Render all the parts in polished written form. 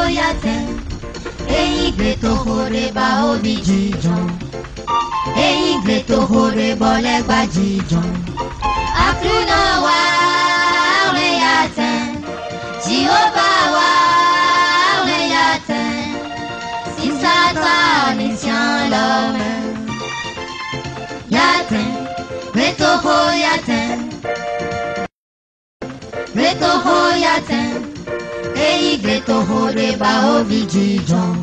yaten. Eyi greto hore ba obi jijon. Eyi greto hore bole gba jijon. Akuna wa re yaten. Jehovah wa re yaten. Si Satan is tient l'homme. Yaten, greto ho yaten. Greto ho yaten. Eyi greto hore ba obi jijon.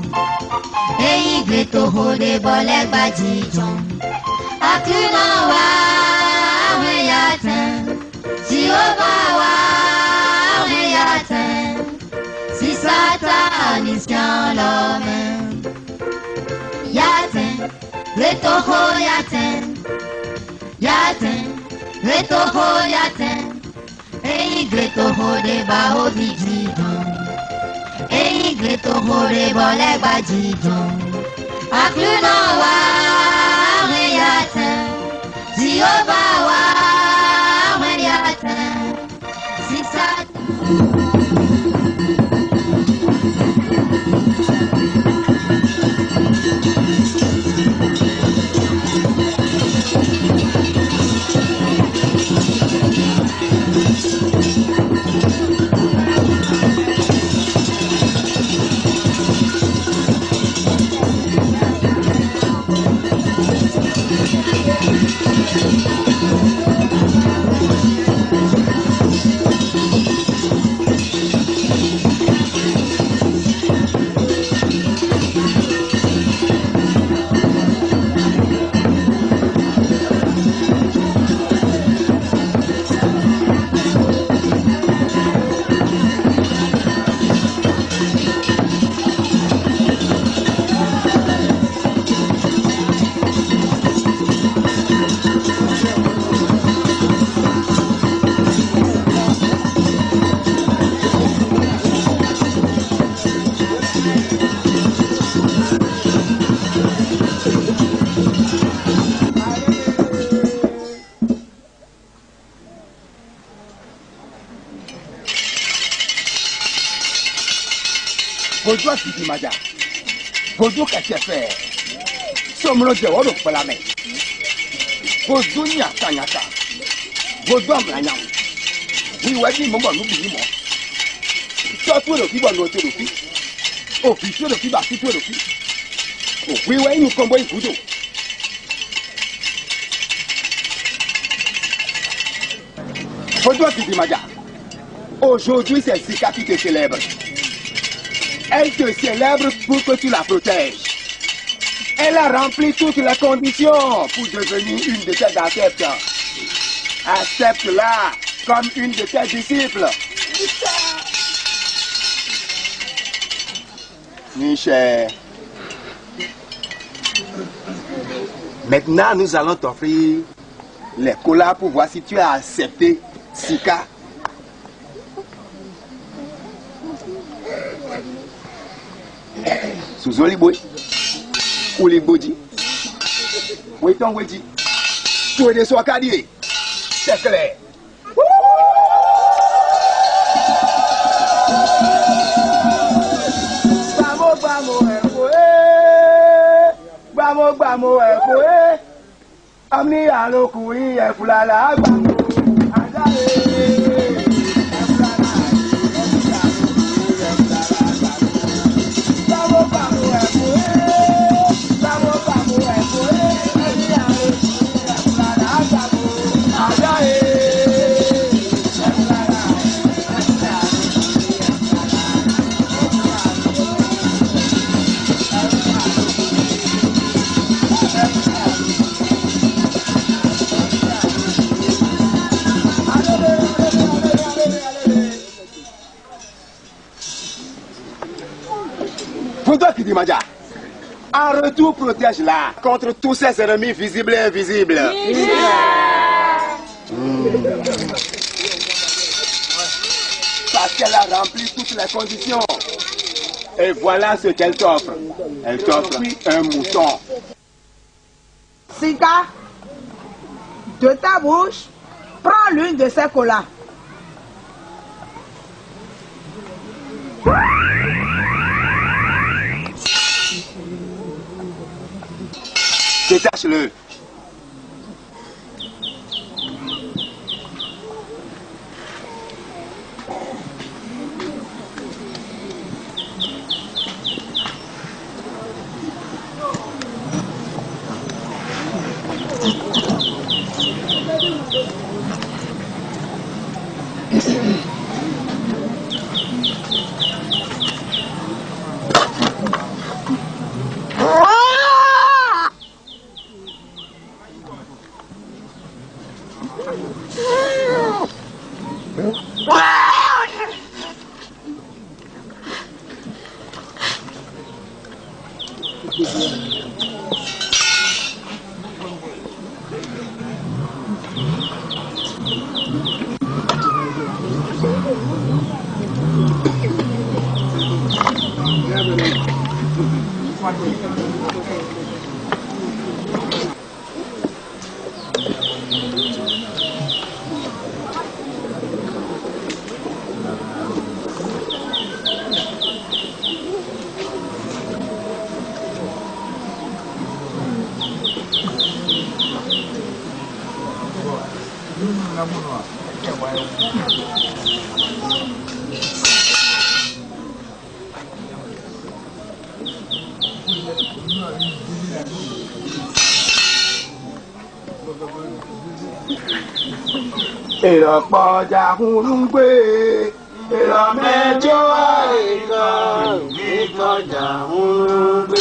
Eyi greto hore bole gba jijon. Akuna wa re yaten. Jehovah wa re yaten. Si Satan is tient l'homme. Yaten, greto ho yaten. Yaten, greto ho yaten. Eyi greto hore ba obi jijon. Eyi greto hore bole gba jijon. Akuna wa re yaten. Jehovah wa re yaten. Si Satan. Gojo sidi maja. Gojo kachefe. Somro je wodo palame. Gojo nyaka nyaka. Gojo amlanya. Wi wadi mo nu bi mo. So to lo fi bo lo to lo fi. O fi to lo fi ba fi to lo fi. O wi wa inu kombo igudo. Gojo sidi maja. Aujourd'hui c'est Sika qui te célèbre. Elle te célèbre pour que tu la protèges. Elle a rempli toutes les conditions pour devenir une de tes adeptes. Accepte-la comme une de tes disciples. Michel. Maintenant, nous allons t'offrir les colas pour voir si tu as accepté Sika. Suzoli boy, Uli Boji, Waiton Weji, tu es de Swakadi, c'est clair. Bamo, Amni Alokui, Fulala, Bamo, En retour, protège-la contre tous ses ennemis visibles et invisibles. Parce qu'elle a rempli toutes les conditions. Et voilà ce qu'elle t'offre. Elle t'offre un mouton. Sika, de ta bouche, prends l'une de ces colas. Détache-le. Ìrọ̀pọ̀jà Hurungbe, ìrọ̀mẹ́jọ́ àìkan, ìkọjà Hurungbe.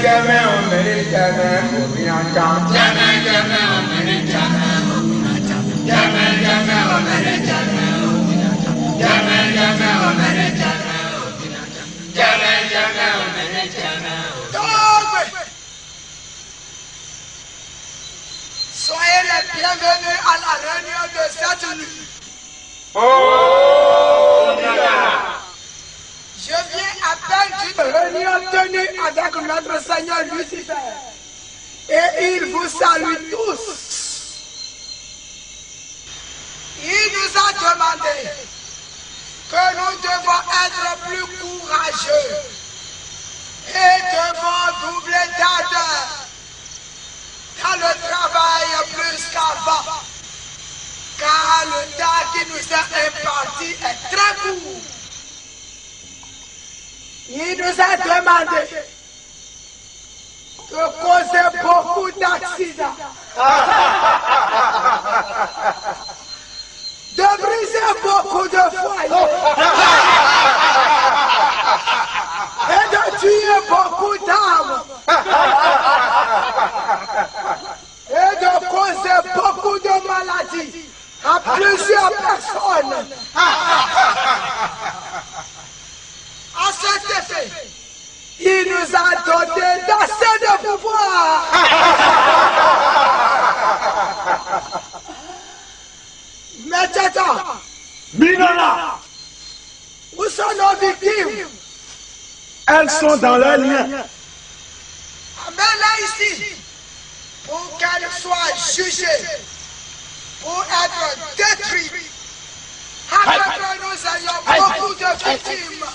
Jame o mere jame o mina jam. Jame o mere jame o mina jam. Jame o mere jame o mina jam. Jame o mere jame o mina jam. Jame bienvenue à la réunion de cette nuit. Oh, Je viens à peine d'une réunion tenue avec notre Seigneur Lucifer. Et il vous salue tous. Il nous a demandé que nous devons être plus courageux et devons doubler d'ardeur dans le travail plus qu'avant, car le temps qui nous est imparti est très court. Il nous a demandé de causer beaucoup d'accidents, de briser beaucoup de foyers et de tuer beaucoup d'âmes et de causer beaucoup de maladies à plusieurs personnes. À cet effet, il nous a donné d'assez de pouvoir. Mais Tata, Minona, où sont nos victimes? elles sont dans leur lien. Amène-les ici pour qu'elles soient jugées, pour être détruites, afin que nous ayons beaucoup de victimes.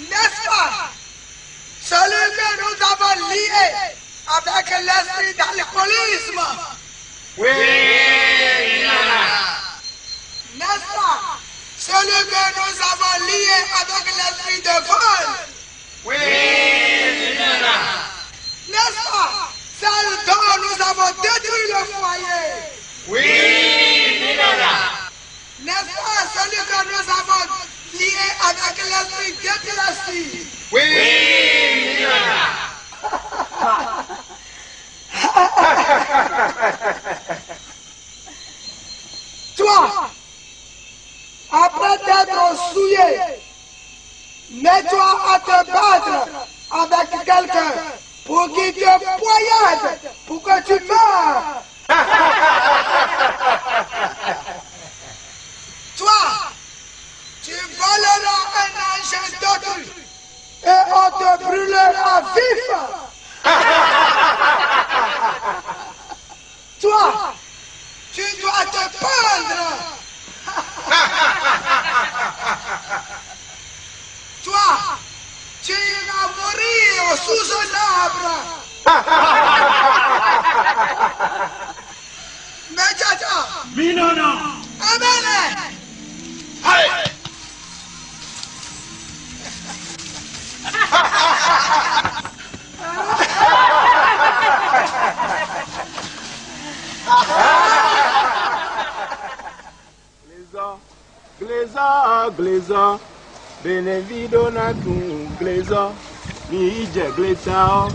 N'est-ce pas? Celui que nous avons lié avec l'esprit d'alcoolisme. oui, N'est-ce pas? Celui que nous avons lié avec l'esprit de vol. oui, N'est-ce pas? Celle dont nous avons détruit le foyer. oui, N'est-ce pas? Celui que nous avons lié avec l'esprit d'épilepsie. oui, Toi, après t'être souillé, mets-toi à te battre avec quelqu'un pour qu'il te poignarde, pour que tu meurs. Toi, tu voleras un ange d'autrui et on te brûlera vif. Toi, tu dois te pendre. Toi, tu iras mourir sous un arbre. Mais Tata, Minona, amène-les. Gleza, benevido na tu gleza, mi ije gleza,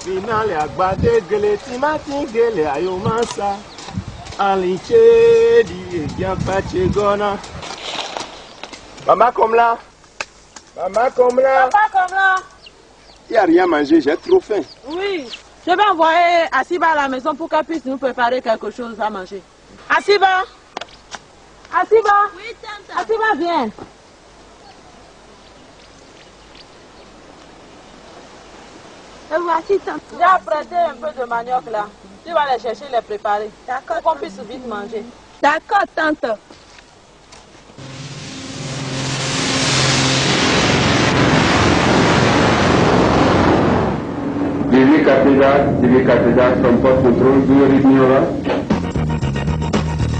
mi nale agbade gele timati gele ayomasa, aliche di egiapache gona. Maman comme là, maman comme là. Papa comme là. Il n'y a rien à manger, j'ai trop faim. Oui, je vais envoyer Asiba à la maison pour qu'elle puisse nous préparer quelque chose à manger. Asiba. Asiba. Oui, tante. Asiba, viens. Et voici, tante. J'ai apprêté un peu de manioc là. Tu vas les chercher, les préparer. D'accord. Pour qu'on puisse vite manger. D'accord, tante. TV cathédrale, son porte-contrôle,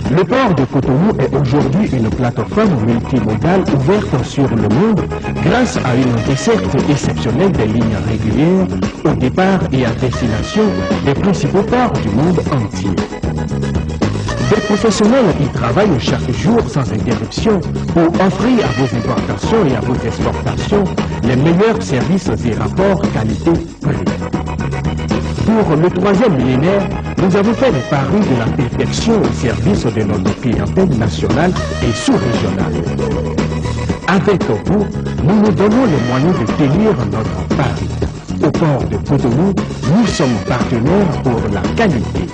Le port de Cotonou est aujourd'hui une plateforme multimodale ouverte sur le monde grâce à une desserte exceptionnelle des lignes régulières au départ et à destination des principaux ports du monde entier. Des professionnels y travaillent chaque jour sans interruption pour offrir à vos importations et à vos exportations les meilleurs services et rapports qualité-prix. Pour le 3e millénaire, nous avons fait le pari de la perfection au service de notre clientèle nationale et sous-régionale. Avec vous, nous nous donnons les moyens de tenir notre pari. Au port de Cotonou, nous sommes partenaires pour la qualité.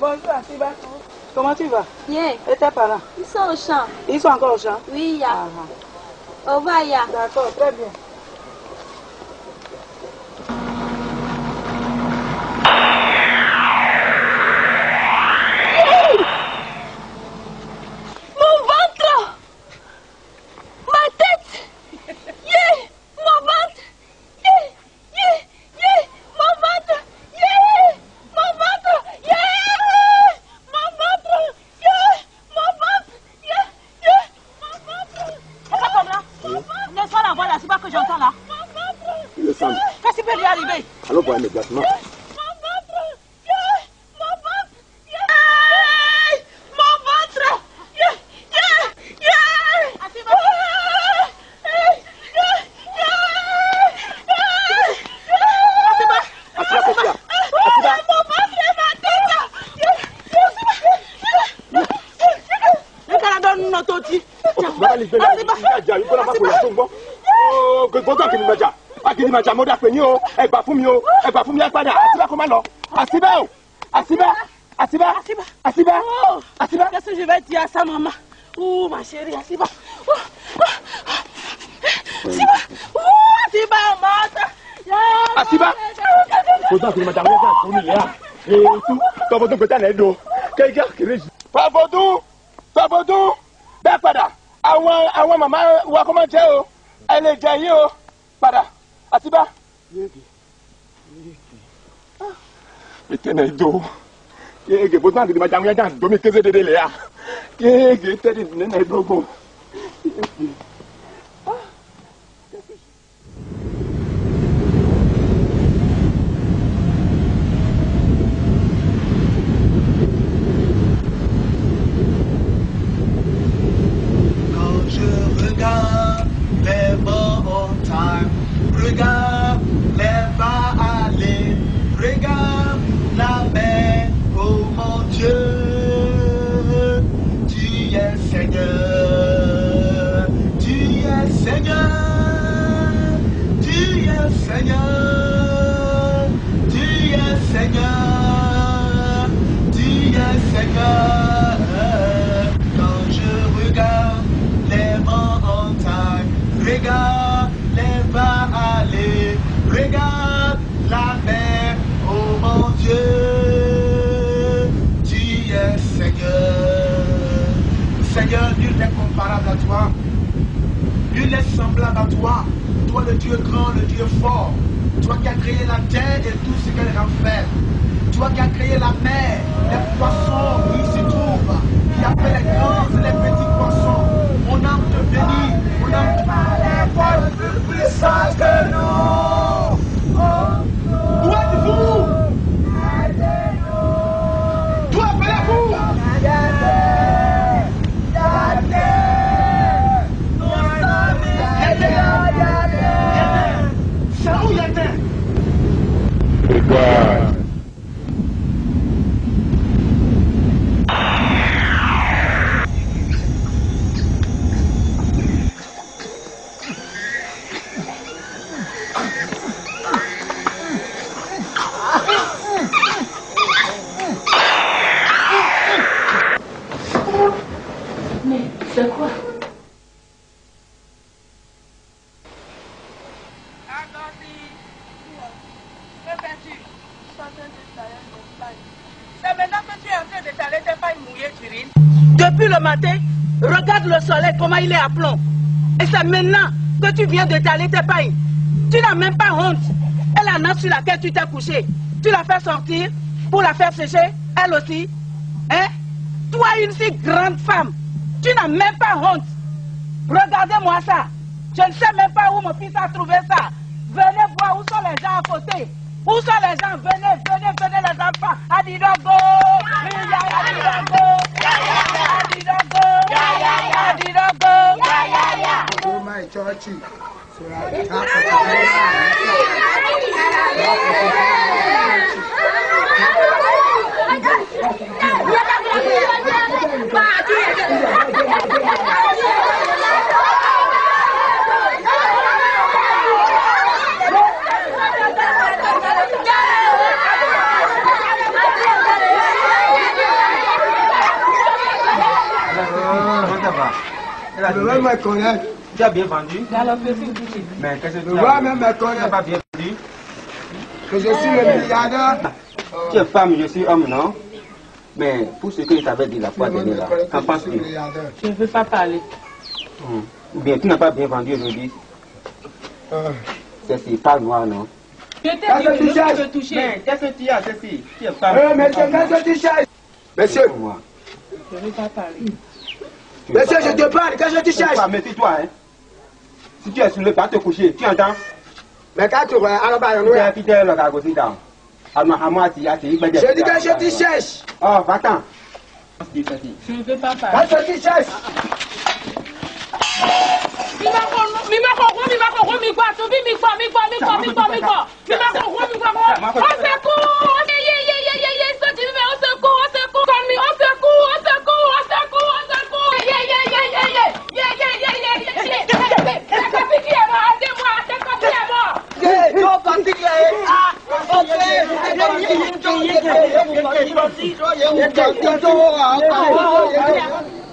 Bonjour, Asiba. Comment tu vas? Bien. Et tes parents? Ils sont au champ. Ils sont encore au champ? Oui, Ya. Au revoir, Ya. D'accord, très bien. Mon ventre! Ma tête! Yeah! Mon ventre! Yeah! Yeah! Yeah! Mon ventre! Yeah! Mon ventre! Yeah! Mon ventre! Yeah! Mon ventre! Yeah! Yeah! Mon ventre! C'est comme là? N'est-ce pas la voix là, c'est pas que j'entends là? Le sang. Qu'est-ce qui peut lui arriver? Allons voir immédiatement. Qu'est-ce que je vais dire à sa maman? Oh, ma chérie, Asiba. Asiba, Asiba, pourtant que madame pour nous là. Et tout, toi votre petit anedo. Quelqu'un qui régit. Pas vodou, ben pada. Awa maman wa comment dire oh. Elle est jaillée oh. Pada. Asiba. Petit anedo. Yege pourtant que madame ya dans domi keze de là. Yege tedi nene dogo. Regarde les bas aller, regarde la mer, oh mon Dieu, tu es Seigneur, tu es Seigneur, tu es Seigneur, tu es Seigneur, tu es Seigneur. Quand je regarde les montagnes, regarde les bas aller, regarde la mer, oh mon Dieu, tu es Seigneur. Seigneur, nul n'est comparable à toi, nul n'est semblable à toi. Toi le Dieu grand, le Dieu fort, toi qui as créé la terre et tout ce qu'elle renferme, toi qui as créé la mer, les poissons qui s'y trouvent, qui a fait les grands et les petits poissons. Mon âme te bénit, mon âme te bénit. Plus puissant que nous. Où êtes-vous? D'où appelez-vous? C'est où Yatin? Regarde. Mais c'est quoi? C'est maintenant que tu es en train d'étaler tes pailles mouillées d'urine. Depuis le matin, regarde le soleil, comment il est à plomb. Et c'est maintenant que tu viens d'étaler tes pailles. Tu n'as même pas honte. Et la nappe sur laquelle tu t'es couché, tu l'as fait sortir pour la faire sécher, elle aussi. Hein? Toi, une si grande femme, tu n'as même pas honte. Regardez-moi ça. Je ne sais même pas où mon fils a trouvé ça. Venez voir où sont les gens à côté. Où sont les gens? Venez les enfants. Adidogo! Adidogo! Adidogo! Le même me connaît. Tu as bien vendu? Mais qu'est-ce que tu as même me connaît. pas bien vendu? Que je suis le milliardaire. Tu es femme, je suis homme, non? Mais pour ce que je t'avais dit la fois dernière, qu'en penses-tu? Je ne veux pas parler. Ou bien tu n'as pas bien vendu aujourd'hui? C'est pas noir, non? Je t'ai dit que je veux te toucher. Mais qu'est-ce que tu as, ceci? Tu es femme. Monsieur, qu'est-ce que tu cherches? Monsieur, Je ne veux pas parler. monsieur, je te parle, qu'est-ce que tu cherches? Mais tais-toi, hein? Si tu es soulevé, pas te coucher, tu entends? Mais quand tu vois, alors, bah, Tu es fidèle, le gars, aussi, dans. je dis que je te cherche. Oh, va-t'en. Je ne veux pas parler. Qu'est-ce que tu cherches?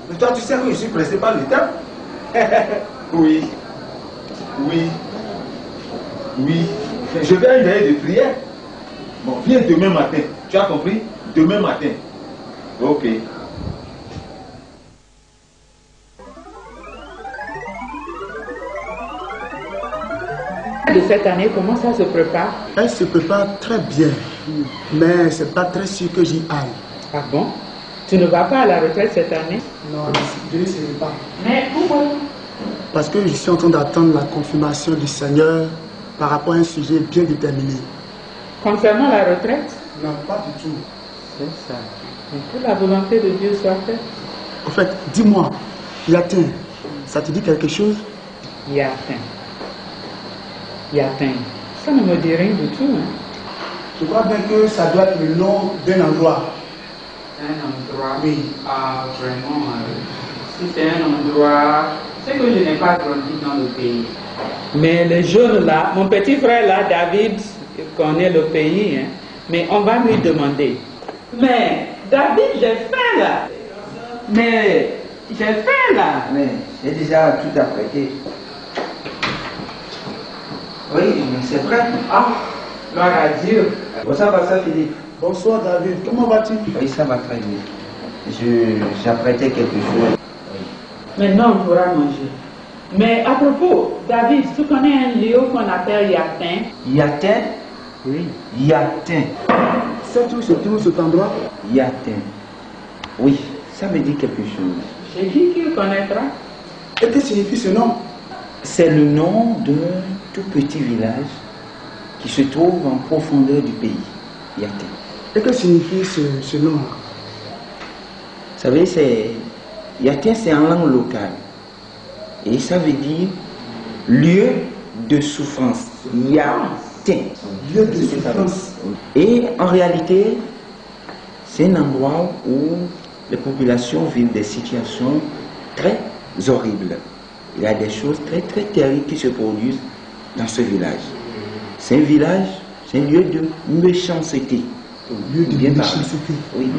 Mais toi, tu sais que je suis pressé par le temps. Oui. Je vais à une veille de prière. Bon, viens demain matin. Tu as compris? Demain matin. Ok. De cette année, comment ça se prépare? Elle se prépare très bien, mais c'est pas très sûr que j'y aille. Ah bon? Tu ne vas pas à la retraite cette année? Non, je ne sais pas. Mais pourquoi? Parce que je suis en train d'attendre la confirmation du Seigneur par rapport à un sujet bien déterminé. Concernant la retraite? Non, pas du tout. C'est ça. Mais que la volonté de Dieu soit faite. En fait, dis-moi, Yatin, ça te dit quelque chose? Yatin. Yatin. Ça ne me dit rien du tout. Hein? Je crois bien que ça doit être le nom d'un endroit. Un endroit? Oui. Ah, vraiment. Si c'est un endroit, c'est que je n'ai pas grandi dans le pays. Mais les jeunes là, mon petit frère là, David, connaît le pays, hein? Mais on va lui demander. Mais David, j'ai faim là. Mais j'ai faim là. Mais j'ai déjà tout apprêté. Oui, mais c'est prêt. Ah, gloire à Dieu. Bonsoir, Pasteur Philippe. Bonsoir, David. Comment vas-tu? Oui, ça va très bien. J'apprêtais quelque chose. Maintenant, on pourra manger. Mais à propos, David, tu connais un lieu qu'on appelle Yatin? Yatin? Oui. Yatin. Sais-tu où se trouve cet endroit? Yatin. Oui, ça me dit quelque chose. J'ai dit qu'il connaîtra. Et que signifie ce nom? C'est le nom d'un tout petit village qui se trouve en profondeur du pays. Yatin. Et que signifie ce nom? Vous savez, Yatin, c'est en langue locale. Et ça veut dire lieu de souffrance. Yatin. Lieu de souffrance. Et en réalité, c'est un endroit où les populations vivent des situations très horribles. Il y a des choses très très terribles qui se produisent dans ce village. C'est un village, c'est un lieu de méchanceté. Lieu de méchanceté. Oui.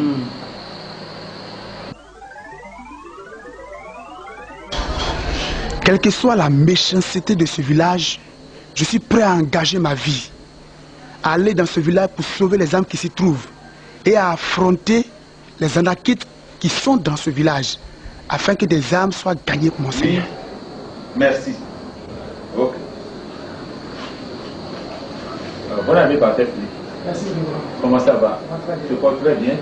Quelle que soit la méchanceté de ce village, je suis prêt à engager ma vie. à aller dans ce village pour sauver les âmes qui s'y trouvent et à affronter les anakites qui sont dans ce village afin que des âmes soient gagnées pour mon Seigneur. Merci. Ok. Bonne année, Pasteur Philippe. Merci. Comment ça va? Je porte très bien.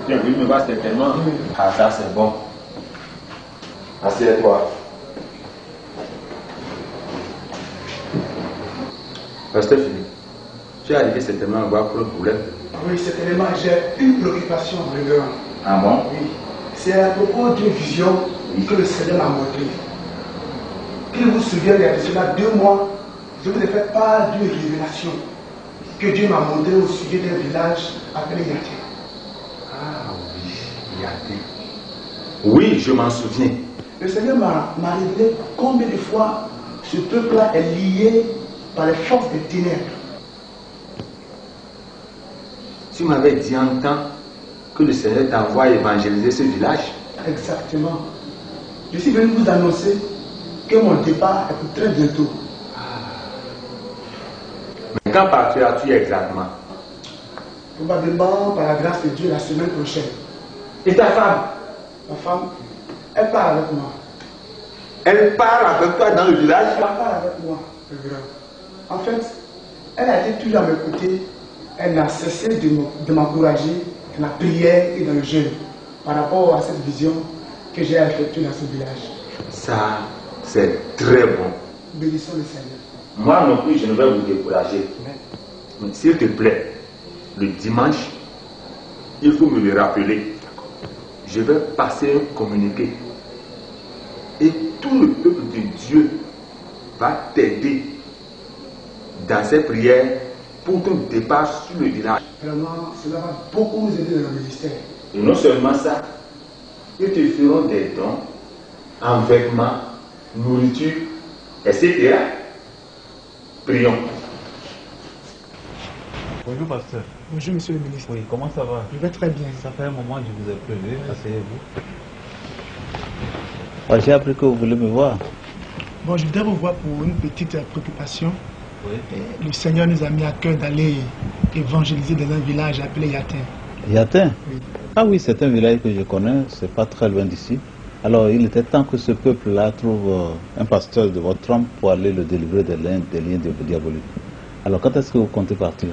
Tu es venu me voir certainement. Ah, ça c'est bon. Assieds-toi. Pasteur Philippe, tu es arrivé certainement à voir pour le problème. Oui, certainement, j'ai une préoccupation, révérend. Ah bon? Oui. C'est à propos d'une vision que le Seigneur m'a montrée. Qu'il vous souvienne, il y a de cela 2 mois, je vous ai fait part d'une révélation que Dieu m'a montrée au sujet d'un village appelé Yaté. Ah oui, Yaté. Oui, je m'en souviens. Le Seigneur m'a révélé combien de fois ce peuple-là est lié par les forces des ténèbres. Tu m'avais dit en temps que le Seigneur t'envoie évangéliser ce village. Exactement. Je suis venu vous annoncer que mon départ est pour très bientôt. Mais quand partiras-tu exactement? Probablement par la grâce de Dieu la semaine prochaine. Et ta femme? Ma femme, elle part avec moi. Elle part avec toi dans le village? Elle part avec moi. En fait, elle a été toujours à mes côtés. Elle n'a cessé de m'encourager dans la prière et dans le jeûne par rapport à cette vision que j'ai effectuée dans ce village. Ça, c'est très bon. Bénissons le Seigneur. Moi non plus, je ne vais vous décourager. Mais s'il te plaît, le dimanche, il faut me le rappeler. Je vais passer un communiqué. Et tout le peuple de Dieu va t'aider dans ses prières pour ton départ sur le village. Vraiment, cela va beaucoup nous aider dans le ministère. Et non seulement ça, ils te feront des dons en vêtements, nourriture, etc. Prions. Bonjour pasteur. Bonjour monsieur le ministre. Oui, comment ça va? Je vais très bien. Ça fait un moment que je vous ai prévu. Asseyez-vous. Ouais, j'ai appris que vous voulez me voir. Bon, je voudrais vous voir pour une petite préoccupation. Oui. Le Seigneur nous a mis à cœur d'aller évangéliser dans un village appelé Yatin. Yatin? Oui. Ah oui, c'est un village que je connais, c'est pas très loin d'ici. Alors il était temps que ce peuple-là trouve un pasteur de votre trompe pour aller le délivrer des liens diaboliques. Alors quand est-ce que vous comptez partir?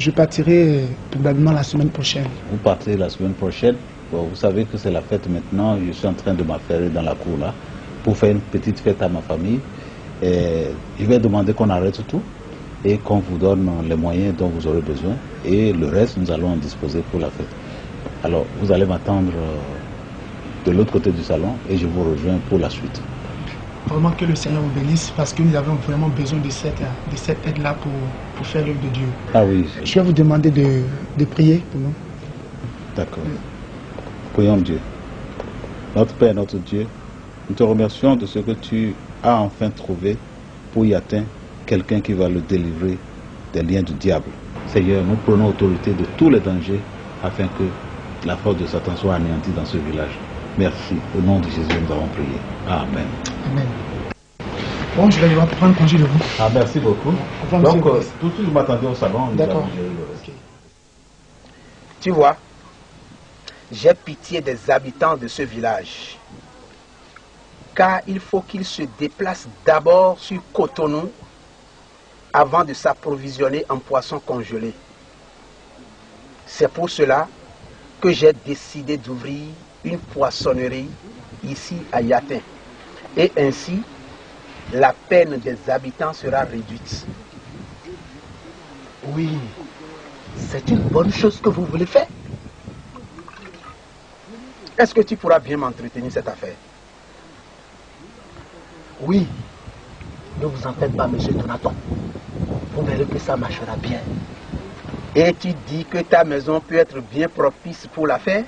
Je partirai probablement la semaine prochaine. Vous partez la semaine prochaine? Bon, vous savez que c'est la fête maintenant, je suis en train de m'affairer dans la cour là, pour faire une petite fête à ma famille. Et je vais demander qu'on arrête tout et qu'on vous donne les moyens dont vous aurez besoin. Et le reste, nous allons en disposer pour la fête. Alors, vous allez m'attendre de l'autre côté du salon et je vous rejoins pour la suite. Vraiment que le Seigneur vous bénisse parce que nous avons vraiment besoin de cette aide-là pour faire l'œuvre de Dieu. Ah oui. Je vais vous demander de prier pour nous. D'accord. Prions Dieu. Notre Père, notre Dieu, nous te remercions de ce que tu as enfin trouvé pour y atteindre quelqu'un qui va le délivrer des liens du diable. Seigneur, nous prenons autorité de tous les dangers afin que la force de Satan soit anéantie dans ce village. Merci. Au nom de Jésus, nous avons prié. Amen. Amen. Bon, je vais devoir prendre congé de vous. Ah, merci beaucoup. Donc, tout de suite, vous m'attendez au salon. D'accord. Tu vois, j'ai pitié des habitants de ce village. Car il faut qu'ils se déplacent d'abord sur Cotonou avant de s'approvisionner en poissons congelés. C'est pour cela que j'ai décidé d'ouvrir une poissonnerie ici à Yatin. Et ainsi, la peine des habitants sera réduite. Oui, c'est une bonne chose que vous voulez faire. Est-ce que tu pourras bien m'entretenir cette affaire? Oui, ne vous en faites pas, monsieur Donaton. Vous verrez que ça marchera bien. Et tu dis que ta maison peut être bien propice pour l'affaire?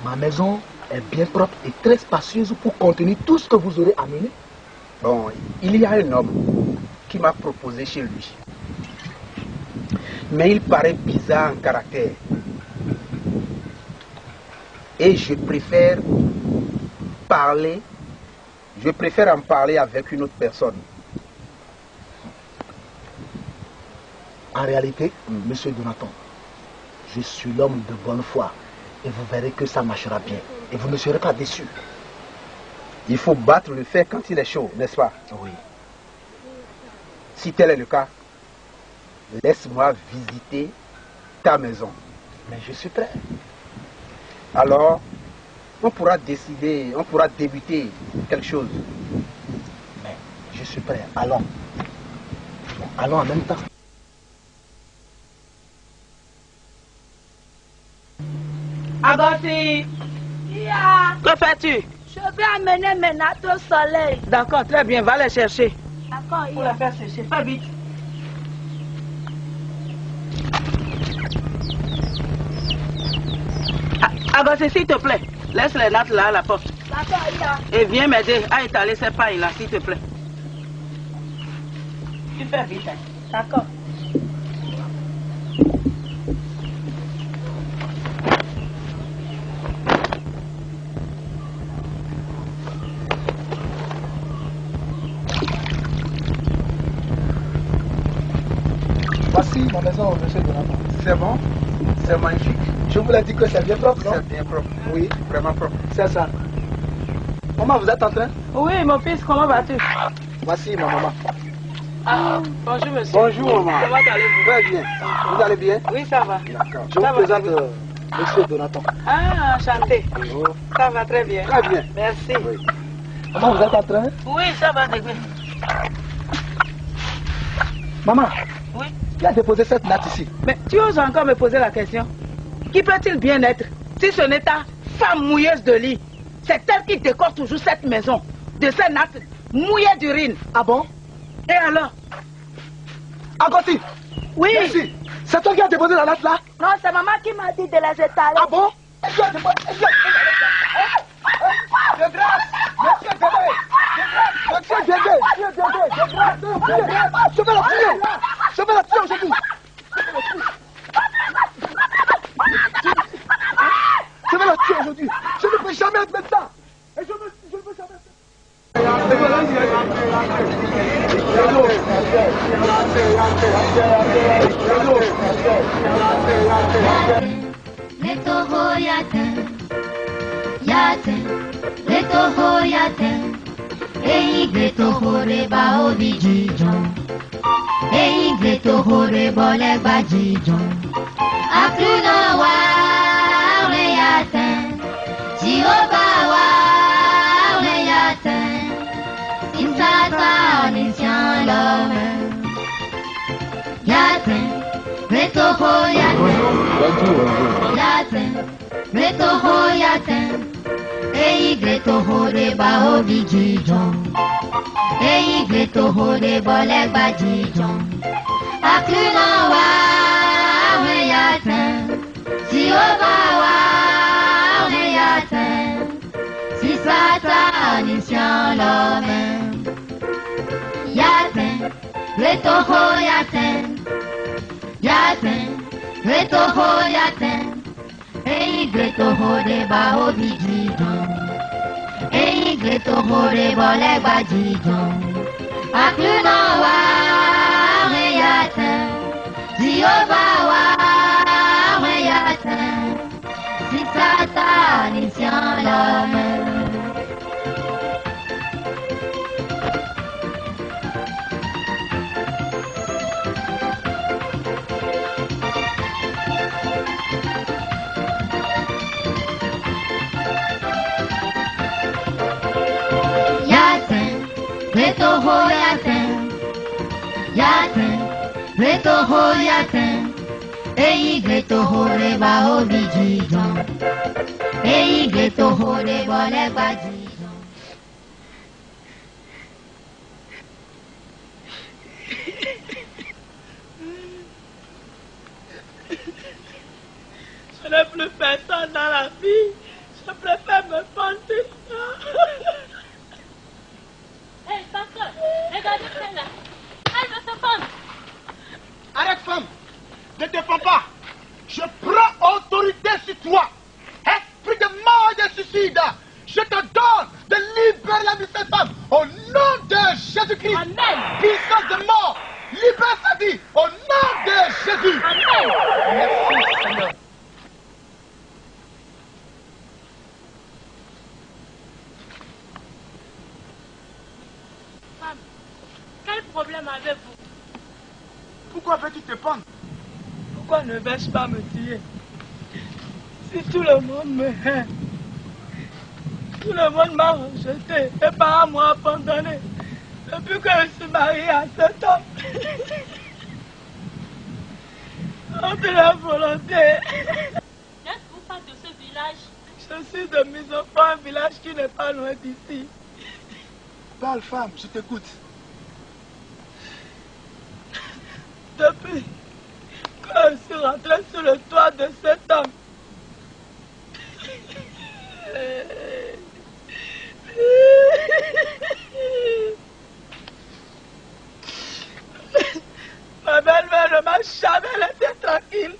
Ma maison est bien propre et très spacieuse pour contenir tout ce que vous aurez amené. Bon, il y a un homme qui m'a proposé chez lui. Mais il paraît bizarre en caractère. Et je préfère en parler avec une autre personne. En réalité, monsieur Donaton, je suis l'homme de bonne foi. Et vous verrez que ça marchera bien. Et vous ne serez pas déçus. Il faut battre le fer quand il est chaud, n'est-ce pas? Oui. Si tel est le cas, laisse-moi visiter ta maison. Mais je suis prêt. Alors, on pourra décider, on pourra débuter quelque chose. Mais je suis prêt. Allons. Allons en même temps. Agoti, que fais-tu? Je vais amener mes nattes au soleil. D'accord, très bien, va les chercher. D'accord, Pour la faire sécher, fais vite. Agoti, s'il te plaît, laisse les nattes là à la porte. D'accord, Ia. Et viens m'aider à étaler ces pailles là, s'il te plaît. Tu fais vite. Hein. D'accord. Voici ma maison, monsieur Donaton. C'est bon? C'est magnifique. Je vous l'ai dit que c'est bien propre, non? C'est bien propre. Oui. Vraiment propre. C'est ça. Maman, vous êtes en train? Oui, mon fils, comment vas-tu? Voici ma maman. Ah, bonjour monsieur. Bonjour maman. Comment allez-vous? Très bien. Vous allez bien? Oui, ça va. D'accord. Je vous présente monsieur Donaton. Ah, enchanté. Ça va très bien. Très bien. Merci. Oui. Maman, vous êtes en train? Oui, ça va très bien. Maman. Oui. Qui a déposé cette natte ici? Mais tu oses encore me poser la question? Qui peut-il bien être si ce n'est ta femme mouilleuse de lit? C'est elle qui décore toujours cette maison de ces nattes mouillées d'urine. Ah bon? Et alors? Agoti! Oui. Merci. C'est toi qui as déposé la natte là? Non, c'est maman qui m'a dit de les étaler. Ah bon? De grâce! Monsieur Dédé! Monsieur Dédé! De grâce! Je vais la tuer! Je vais la tuer aujourd'hui! Je vais la tuer aujourd'hui! Je ne peux jamais admettre ça! Et je ne peux jamais... Je n'ai plus personne dans la vie. Je préfère me penser. Hé, pasteur, regardez celle-là. Elle veut se pendre. Arrête, femme. Ne te fends pas. Je prends autorité sur toi. Esprit de mort et de suicide. Je te donne de libérer la vie de cette femme. Au nom de Jésus-Christ. Amen. Puissance de mort. Libère sa vie. Au nom de Jésus. Merci Seigneur. Femme, quel problème avez-vous? Pourquoi veux-tu te pendre? Pourquoi ne vais-je pas me tuer? Si tout le monde me hait, tout le monde m'a rejeté, mes parents m'ont abandonné. Depuis que je suis mariée à cet homme, contre leur volonté. N'êtes-vous pas de ce village? Je suis de Misofo, un village qui n'est pas loin d'ici. Parle femme, je t'écoute. Depuis que je suis rentrée sur le toit de cet homme, ma belle-mère ne m'a jamais laissé tranquille.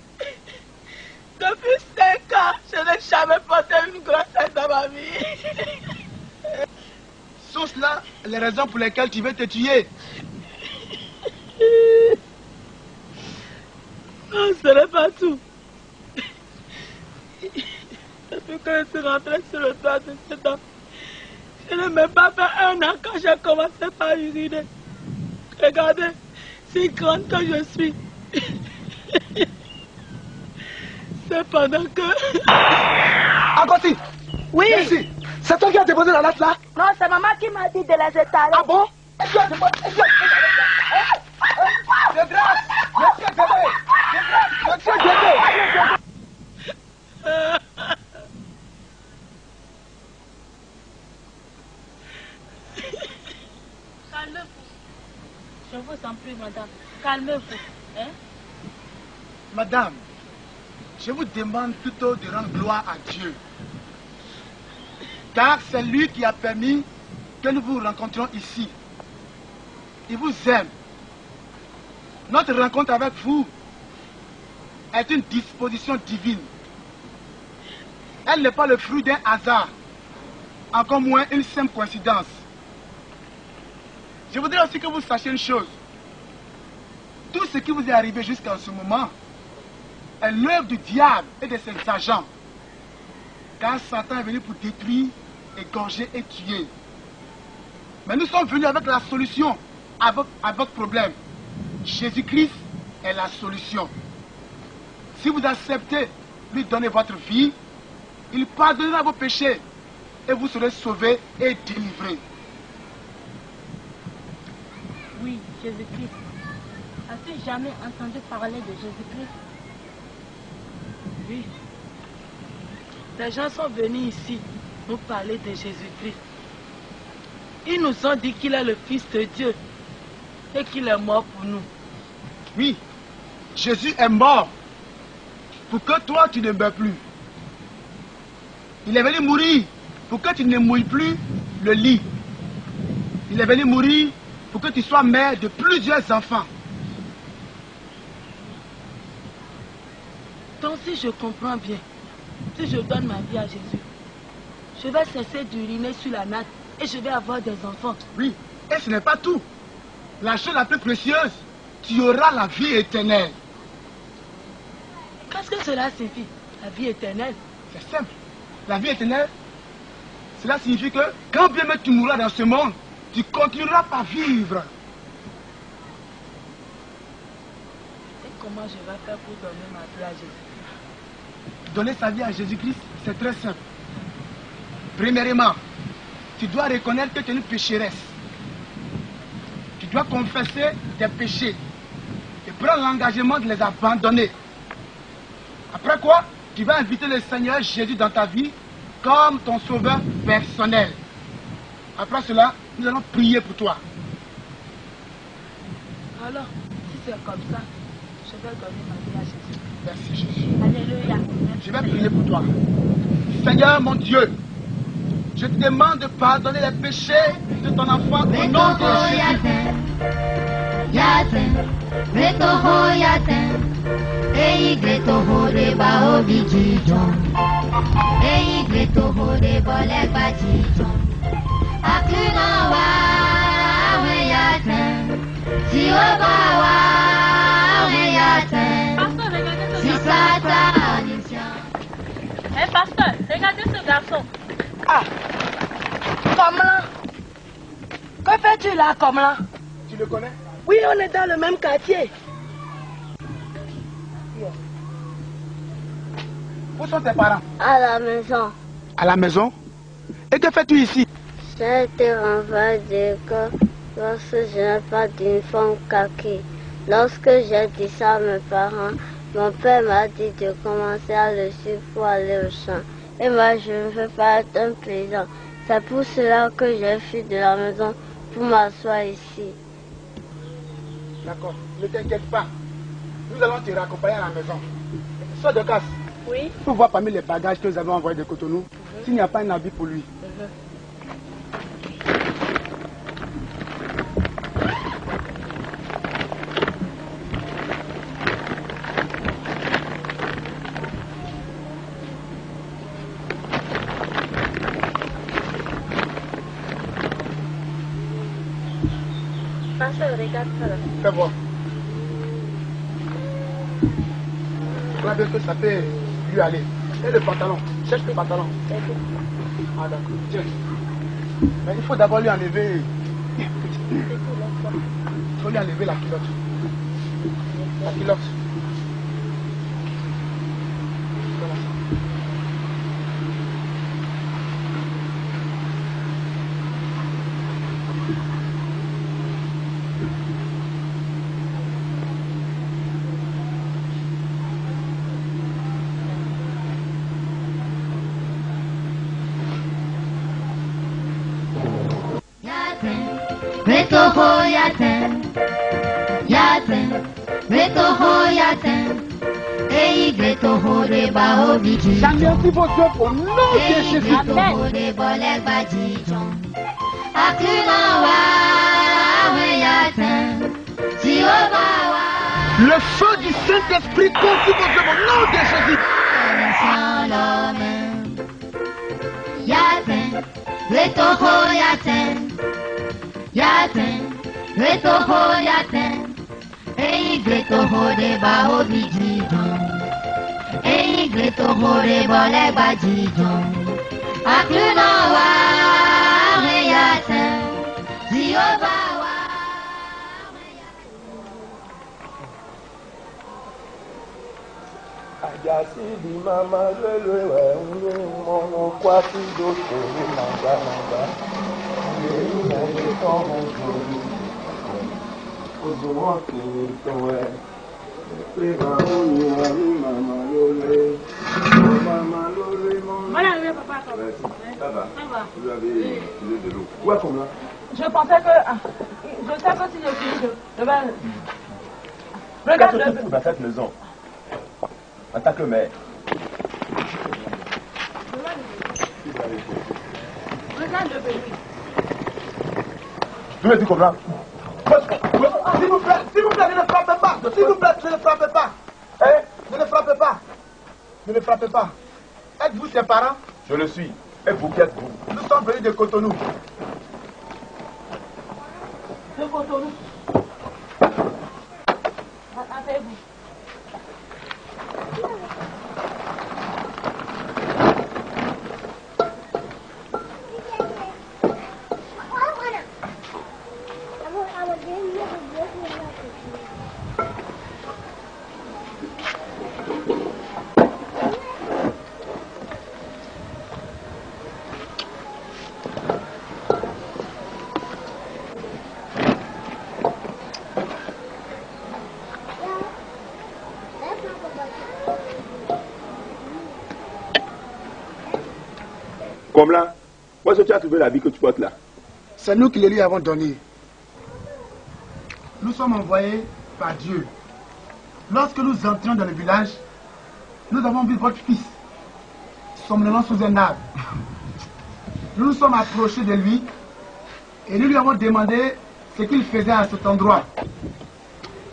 Depuis 5 ans, je n'ai jamais porté une grossesse dans ma vie. Sont cela les raisons pour lesquelles tu veux te tuer? Non, ce n'est pas tout. Depuis que je suis rentrée sur le toit de cet homme, je n'ai même pas fait 1 an quand j'ai commencé par uriner. Regardez, si grande que je suis. C'est pendant que... Agoti! Oui. Merci. C'est toi qui as déposé la latte là? Non, c'est maman qui m'a dit de les étaler. Ah bon? De grâce! Monsieur Bébé! Monsieur Bébé! Calmez-vous. Je vous en prie, madame. Calmez-vous. Hein? Madame, je vous demande plutôt de rendre gloire à Dieu. Car c'est lui qui a permis que nous vous rencontrions ici. Il vous aime. Notre rencontre avec vous est une disposition divine. Elle n'est pas le fruit d'un hasard, encore moins une simple coïncidence. Je voudrais aussi que vous sachiez une chose. Tout ce qui vous est arrivé jusqu'à ce moment est l'œuvre du diable et de ses agents. Car Satan est venu pour détruire, égorger et tuer. Mais nous sommes venus avec la solution à votre problème. Jésus-Christ est la solution. Si vous acceptez lui donner votre vie, il pardonnera vos péchés et vous serez sauvés et délivrés. Oui, Jésus-Christ. As-tu jamais entendu parler de Jésus-Christ? Oui. Les gens sont venus ici nous parler de Jésus-Christ. Ils nous ont dit qu'il est le Fils de Dieu et qu'il est mort pour nous. Oui, Jésus est mort pour que toi tu ne meurs plus. Il est venu mourir pour que tu ne mouilles plus le lit. Il est venu mourir pour que tu sois mère de plusieurs enfants. Donc si je comprends bien, si je donne ma vie à Jésus, je vais cesser d'uriner sur la natte et je vais avoir des enfants. Oui, et ce n'est pas tout. La chose la plus précieuse, tu auras la vie éternelle. Qu'est-ce que cela signifie, la vie éternelle? C'est simple. La vie éternelle, cela signifie que quand bien même tu mourras dans ce monde, tu continueras à vivre. Et comment je vais faire pour donner ma vie à Jésus? Donner sa vie à Jésus-Christ, c'est très simple. Premièrement, tu dois reconnaître que tu es une pécheresse. Tu dois confesser tes péchés et prendre l'engagement de les abandonner. Après quoi, tu vas inviter le Seigneur Jésus dans ta vie comme ton sauveur personnel. Après cela, nous allons prier pour toi. Alors, si c'est comme ça, je vais donner ma vie à Jésus. Merci Jésus. Alléluia. Je vais prier pour toi. Seigneur mon Dieu, je te demande de pardonner les péchés de ton enfant au nom de Jésus. Hé, pasteur, regardez ce garçon. Ah, comme là. Que fais-tu là, comme là? Tu le connais? Oui, on est dans le même quartier. Où sont tes parents? À la maison. À la maison? Et que fais-tu ici? J'ai été renvoyé d'école lorsque je n'ai pas d'uniforme kaki. Lorsque j'ai dit ça à mes parents, mon père m'a dit de commencer à le suivre pour aller au champ. Et moi, je ne veux pas être un paysan. C'est pour cela que j'ai fui de la maison pour m'asseoir ici. D'accord, ne t'inquiète pas. Nous allons te raccompagner à la maison. Sois de casse. Oui. Pour voir parmi les bagages que nous avons envoyés de Cotonou, s'il n'y a pas un habit pour lui. Regarde ça là. Fais voir. Je crois bien que ça peut lui aller. Et le pantalon. Cherche le pantalon. Ah d'accord. Tiens. Mais il faut d'abord lui enlever. Il faut lui enlever la culotte. La culotte. Voilà ça. J'anéantis vos œuvres au nom de Jésus. Le feu du Saint-Esprit confie vos œuvres au nom de Jésus. Ça va. Vous avez utilisé de l'eau. Où est comme là? Je pensais que... je sais que si je suis... Je vais... Regarde le... Qu'est-ce que dans cette maison? En tant que mère. Regarde le bébé. Tu veux dire comme là? S'il vous plaît, ne le frappez pas. S'il vous plaît, ne le frappez pas. Hein? Ne le frappez pas. Ne le frappez pas. Êtes-vous ses parents? Je le suis. Et vous qui êtes-vous? Nous sommes venus de Cotonou. De Cotonou. Attendez-vous. Comme là, où est-ce que tu as trouvé l'habit que tu portes là? C'est nous qui les lui avons donné. Nous sommes envoyés par Dieu. Lorsque nous entrions dans le village, nous avons vu votre fils somnolent sous un arbre. Nous nous sommes approchés de lui et nous lui avons demandé ce qu'il faisait à cet endroit.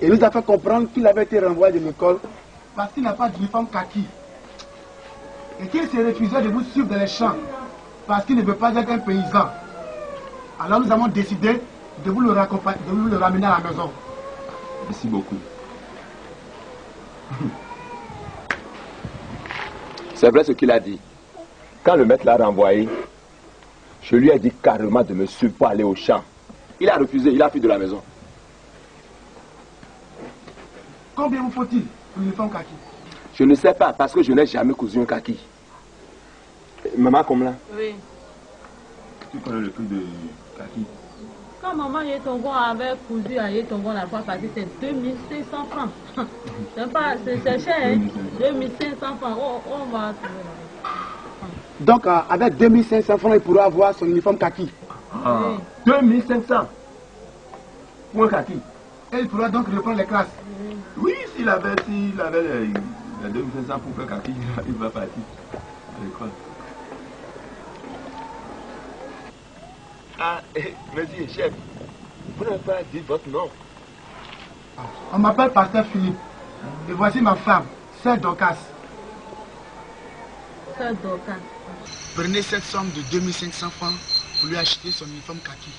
Et nous a fait comprendre qu'il avait été renvoyé de l'école parce qu'il n'a pas d'uniforme kaki. Et qu'il se refusait de vous suivre dans les champs parce qu'il ne veut pas être un paysan. Alors nous avons décidé de vous le ramener à la maison. Merci beaucoup. C'est vrai ce qu'il a dit. Quand le maître l'a renvoyé, je lui ai dit carrément de me suivre pour aller au champ. Il a refusé, il a fui de la maison. Combien vous faut-il pour une uniforme kaki? Je ne sais pas, parce que je n'ai jamais cousu un kaki. Maman, comme là? Oui. Tu connais le prix de kaki? Quand maman Yetongon avait cousu à Yetongon la fois passée, c'est 2500 francs. C'est cher, hein? 2500 francs. On va trouver là. Donc, avec 2500 francs, il pourra avoir son uniforme kaki. Ah, 2500 pour un kaki. Et il pourra donc reprendre les classes. Oui, s'il avait les 2500 pour faire kaki, il va partir à l'école. Ah, monsieur, chef, vous n'avez pas dit votre nom. On m'appelle Pasteur Philippe. Et voici ma femme, Sœur Dorcas. Sœur Dorcas. Prenez cette somme de 2500 francs pour lui acheter son uniforme kaki.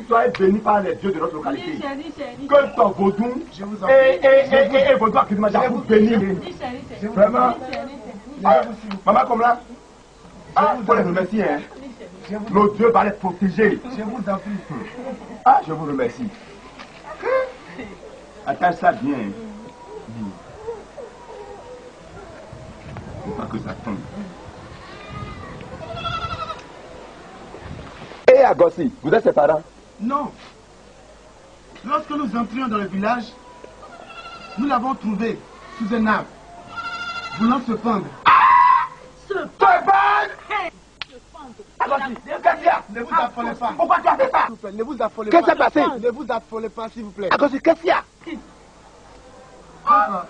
Soyez bénis par les dieux de notre localité. Chérie. Que ton vaudou et vaudou à Kizmaja vous bénisse. Vraiment. Maman, comme là. Ah, il faut les remercier. Hein. Nos dieux va les protéger. Je vous en prie. Ah, je vous remercie. Attache ça bien. Il ne faut pas que ça tombe. Et Agossi, vous êtes ses parents? Non. Lorsque nous entrions dans le village, nous l'avons trouvé sous un arbre, voulant se pendre. Se pendre? Agossi, qu'est-ce qu'il y a? Ne vous affolez pas. Pourquoi tu as fait ça? Ne vous affolez pas. Qu'est-ce qui s'est passé? Ne vous affolez pas, s'il vous plaît. Agossi, qu'est-ce qu'il y a?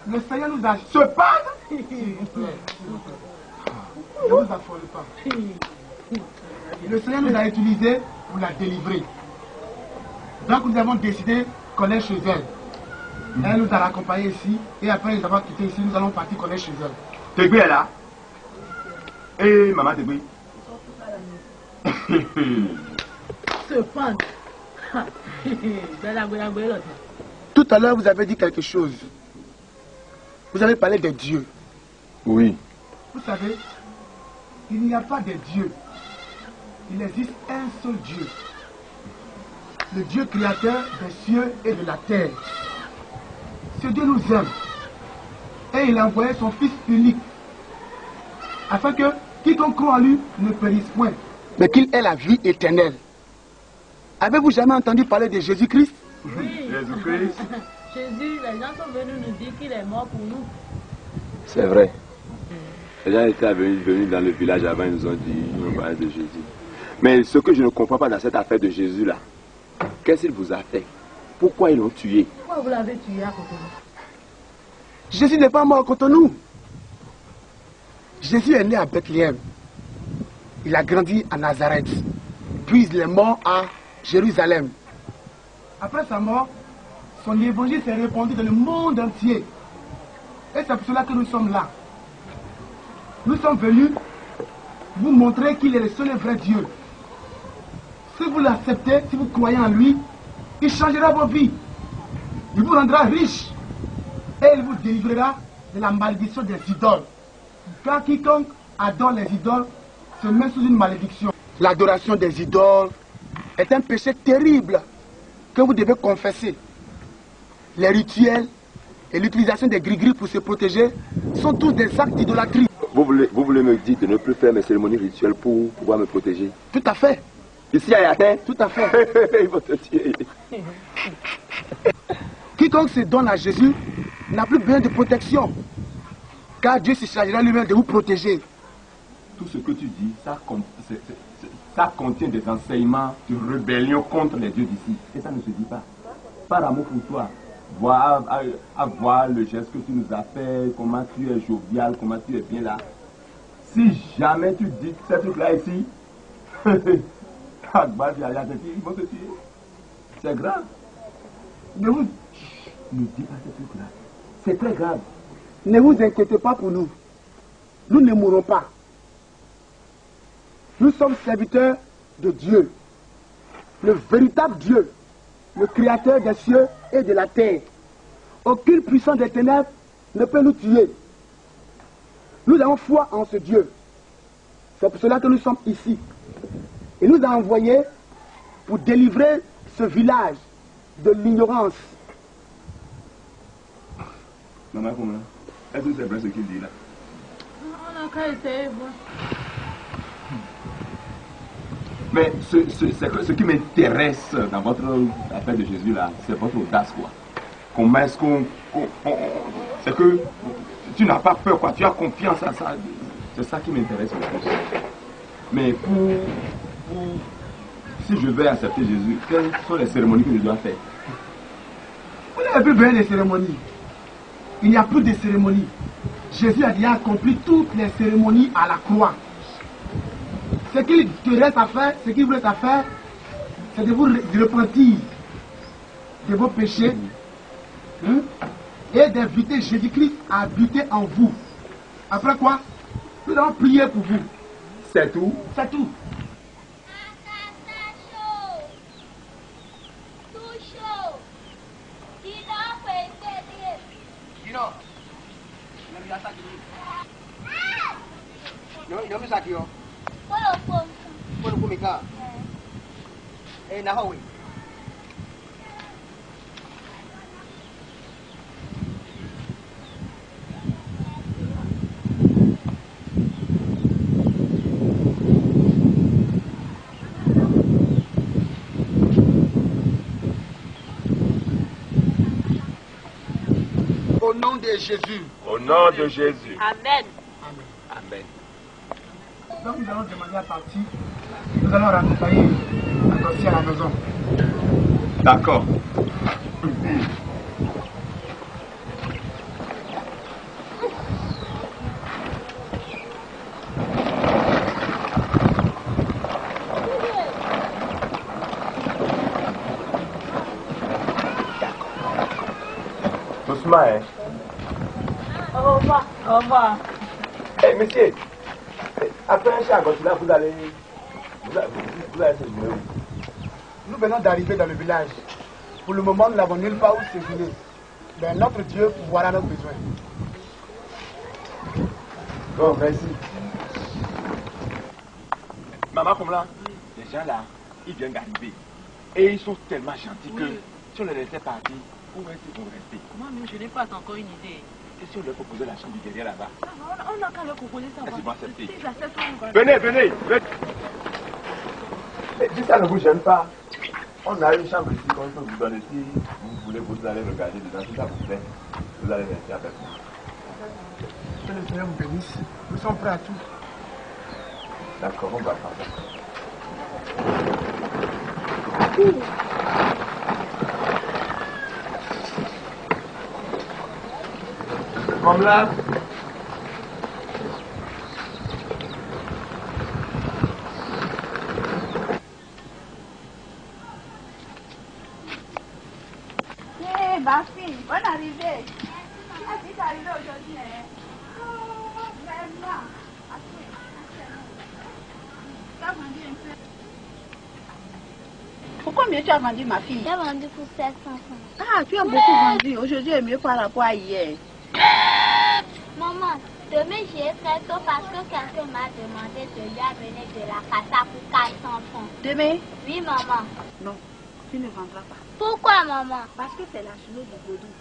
Le Seigneur nous a... Se pendre? S'il vous plaît. Ne vous affolez pas. Le Seigneur nous a utilisés pour la délivrer. Donc nous avons décidé qu'on est chez elle. Elle nous a raccompagnés ici et après nous avons quitté ici, nous allons partir qu'on est chez elle. Tegui est là. Et maman Tegui. Se pendre. Tout à l'heure vous avez dit quelque chose. Vous avez parlé des dieux. Oui. Vous savez, il n'y a pas de dieux. Il existe un seul Dieu. Le Dieu créateur des cieux et de la terre. Ce Dieu nous aime. Et il a envoyé son Fils unique. Afin que quiconque croit en lui ne périsse point, mais qu'il ait la vie éternelle. Avez-vous jamais entendu parler de Jésus-Christ? Oui. Jésus-Christ. Jésus, les gens sont venus nous dire qu'il est mort pour nous. C'est vrai. Les gens étaient venus dans le village avant, ils nous ont dit, ils nous ont parlé de Jésus. Mais ce que je ne comprends pas dans cette affaire de Jésus là, qu'est-ce qu'il vous a fait? Pourquoi ils l'ont tué? Pourquoi vous l'avez tué à Cotonou? Jésus n'est pas mort à Cotonou. Jésus est né à Bethléem. Il a grandi à Nazareth. Puis il est mort à Jérusalem. Après sa mort, son évangile s'est répandu dans le monde entier. Et c'est pour cela que nous sommes là. Nous sommes venus vous montrer qu'il est le seul et vrai Dieu. Si vous l'acceptez, si vous croyez en lui, il changera vos vies. Il vous rendra riche. Et il vous délivrera de la malédiction des idoles. Car quiconque adore les idoles se met sous une malédiction. L'adoration des idoles est un péché terrible que vous devez confesser. Les rituels et l'utilisation des gris-gris pour se protéger sont tous des actes d'idolâtrie. Vous voulez me dire de ne plus faire mes cérémonies rituelles pour pouvoir me protéger? Tout à fait. Ici à Yatin? Tout à fait. Il va te tuer. Quiconque se donne à Jésus n'a plus besoin de protection. Car Dieu se chargera lui-même de vous protéger. Tout ce que tu dis, ça contient des enseignements de rébellion contre les dieux d'ici. Et ça ne se dit pas. Par amour pour toi, voir le geste que tu nous as fait, comment tu es jovial, comment tu es bien là. Si jamais tu dis ces trucs-là ici, ils vont te tuer. C'est grave. Ne vous Ne dis pas ces trucs-là. C'est très grave. Ne vous inquiétez pas pour nous. Nous ne mourrons pas. Nous sommes serviteurs de Dieu. Le véritable Dieu. Le créateur des cieux et de la terre. Aucune puissance des ténèbres ne peut nous tuer. Nous avons foi en ce Dieu. C'est pour cela que nous sommes ici. Il nous a envoyés pour délivrer ce village de l'ignorance. Maman, comment? Est-ce que c'est vrai ce qu'il dit là? On a qu'à essayer, bon. Mais ce qui m'intéresse dans votre affaire de Jésus là, c'est votre audace quoi. Comment est-ce qu'on... c'est que tu n'as pas peur quoi, tu as confiance en ça. C'est ça qui m'intéresse le plus. Mais si je vais accepter Jésus, quelles sont les cérémonies que je dois faire? Vous n'avez plus besoin des cérémonies. Il n'y a plus de cérémonies. Jésus a déjà accompli toutes les cérémonies à la croix. Ce qu'il te reste à faire, ce qu'il vous reste à faire, c'est de vous repentir de vos péchés et d'inviter Jésus-Christ à habiter en vous. Après quoi, nous allons prier pour vous. C'est tout? C'est tout. Au nom de Jésus. Au nom de Jésus. Amen. Amen. Donc nous allons demander à partir. Nous allons raccompagner un dossier à la maison. D'accord. Doucement, hein. Au revoir. Au revoir. Eh, monsieur, après un chien, là, vous allez se jouer. Nous venons d'arriver dans le village. Pour le moment, nous n'avons nulle part où séjourner. Mais notre Dieu pourvoira nos besoins. Bon, merci. Maman, comme là, les gens là, ils viennent d'arriver. Et ils sont tellement gentils que si on les laissait partir, où est-ce qu'ils vont rester? Moi-même, je n'ai pas encore une idée. Et si on leur proposait la chambre du derrière là-bas? On n'a qu'à leur proposer ça. Est-ce qu'ils vont accepter? S'ils acceptent, on va... Venez. Mais si ça ne vous gêne pas, on a une chambre ici qu'on peut vous donner. Si vous voulez, vous allez regarder dedans. Si ça vous plaît, vous allez rester avec moi. Que le Seigneur vous bénisse. Nous sommes prêts à tout. D'accord, on va faire ça. Comme là. Hey, ma fille, bonne arrivée. Merci d'arriver aujourd'hui. Vraiment. Tu as vendu un peu. Pourquoi mieux tu as vendu, ma fille? J'ai vendu pour 700 francs. Ah, tu as beaucoup vendu. Aujourd'hui est mieux par rapport à hier. Maman, demain j'ai très tôt parce que quelqu'un m'a demandé de lui amener de la cassa pour 400 francs. Demain? Oui, maman. Non, tu ne vendras pas. Pourquoi, maman? Parce que c'est la journée du Godou.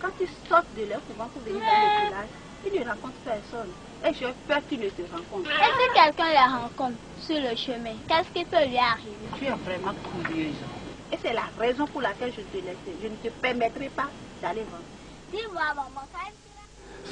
Quand ils sortent de leur couvent pour venir dans le village, ils ne rencontrent personne. Et j'ai peur qu'ils ne se rencontrent. Et si quelqu'un les rencontre sur le chemin, qu'est-ce qui peut lui arriver? Tu es vraiment curieuse. Et c'est la raison pour laquelle je te laisse. Je ne te permettrai pas d'aller vendre. Dis-moi, maman, quand même.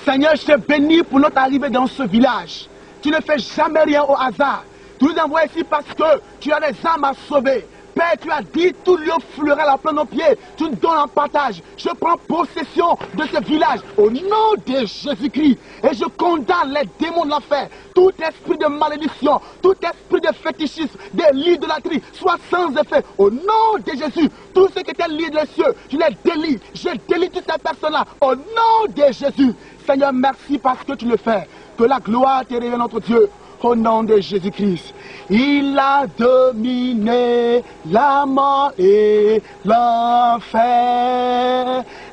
Seigneur, je te bénis pour notre arrivée dans ce village. Tu ne fais jamais rien au hasard. Tu nous envoies ici parce que tu as des âmes à sauver. Père, tu as dit, tout lieu fleurel à plein nos pieds. Tu nous donnes en partage. Je prends possession de ce village au nom de Jésus-Christ. Et je condamne les démons de l'enfer. Tout esprit de malédiction, tout esprit de fétichisme, de l'idolâtrie, soit sans effet. Au nom de Jésus, tout ce qui était lié des cieux, je les délie. Je délie toutes ces personnes-là. Au nom de Jésus. Seigneur, merci parce que tu le fais. Que la gloire te revienne, notre Dieu. au nom de Jésus-Christ. Il a dominé la mort et l'enfer.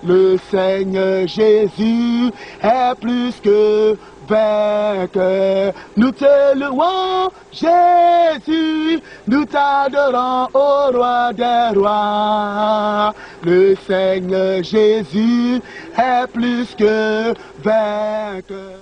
Le Seigneur Jésus est plus que vainqueur. Nous te louons, Jésus, nous t'adorons au roi des rois. Le Seigneur Jésus est plus que vainqueur.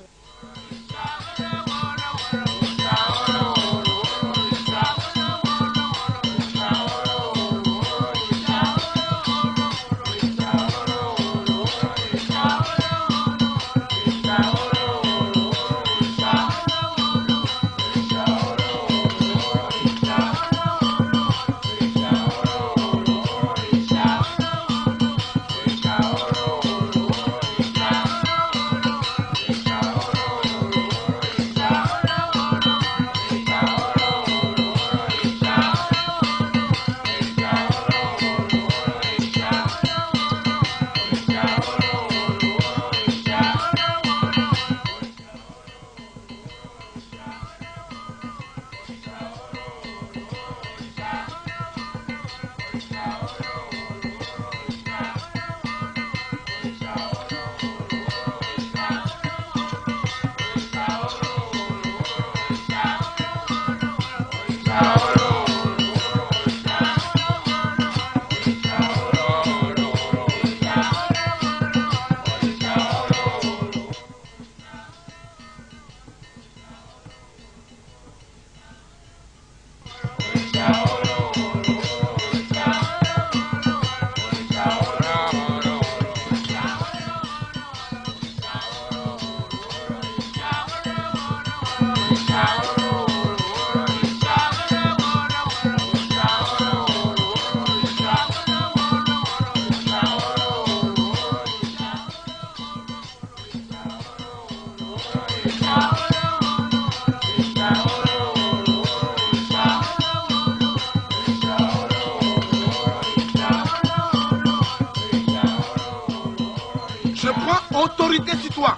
Je prends autorité sur toi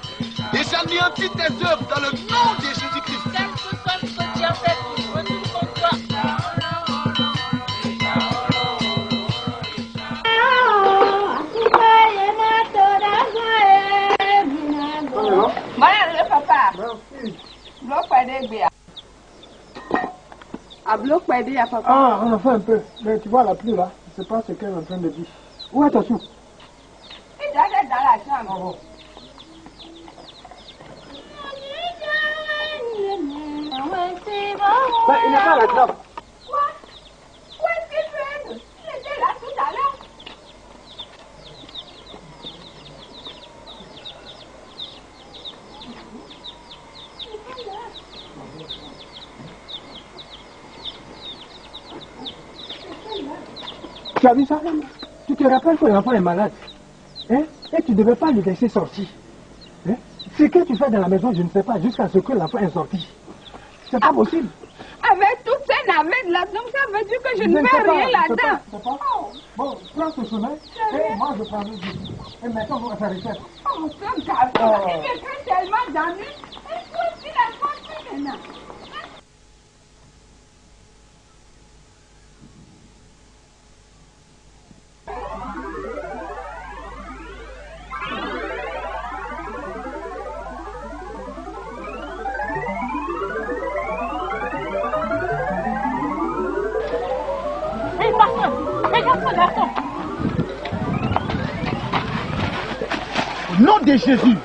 et j'anéantis tes œuvres dans le nom de Jésus-Christ. Quel que soit ce que tu as fait, retourne contre toi. Voilà le papa. Bloc pas d'aider. À bloc pas d'aider à papa. Ah, on a fait un peu. Mais tu vois la pluie là, je sais pas ce qu'elle est en train de dire. Où est ta soupe? Il est dans la chambre. Ben, il n'est pas à la trappe. Quoi? Où est-ce qu'il fait? Il était là tout à l'heure. Tu as vu ça? Tu te rappelles que l'enfant est malade, hein? Et tu ne devais pas le laisser sortir. Hein? Ce que tu fais dans la maison, je ne sais pas, jusqu'à ce que l'enfant est sorti. C'est pas possible. Avec toute cette navette là, donc ça veut dire que je ne fais rien là-dedans. Bon, prends ce chemin et moi je prends le jus. Et maintenant on va faire les fêtes. Oh, ce garçon, il me fait tellement d'ennuis. Et toi, tu l'as compris maintenant. Au nom de Jésus,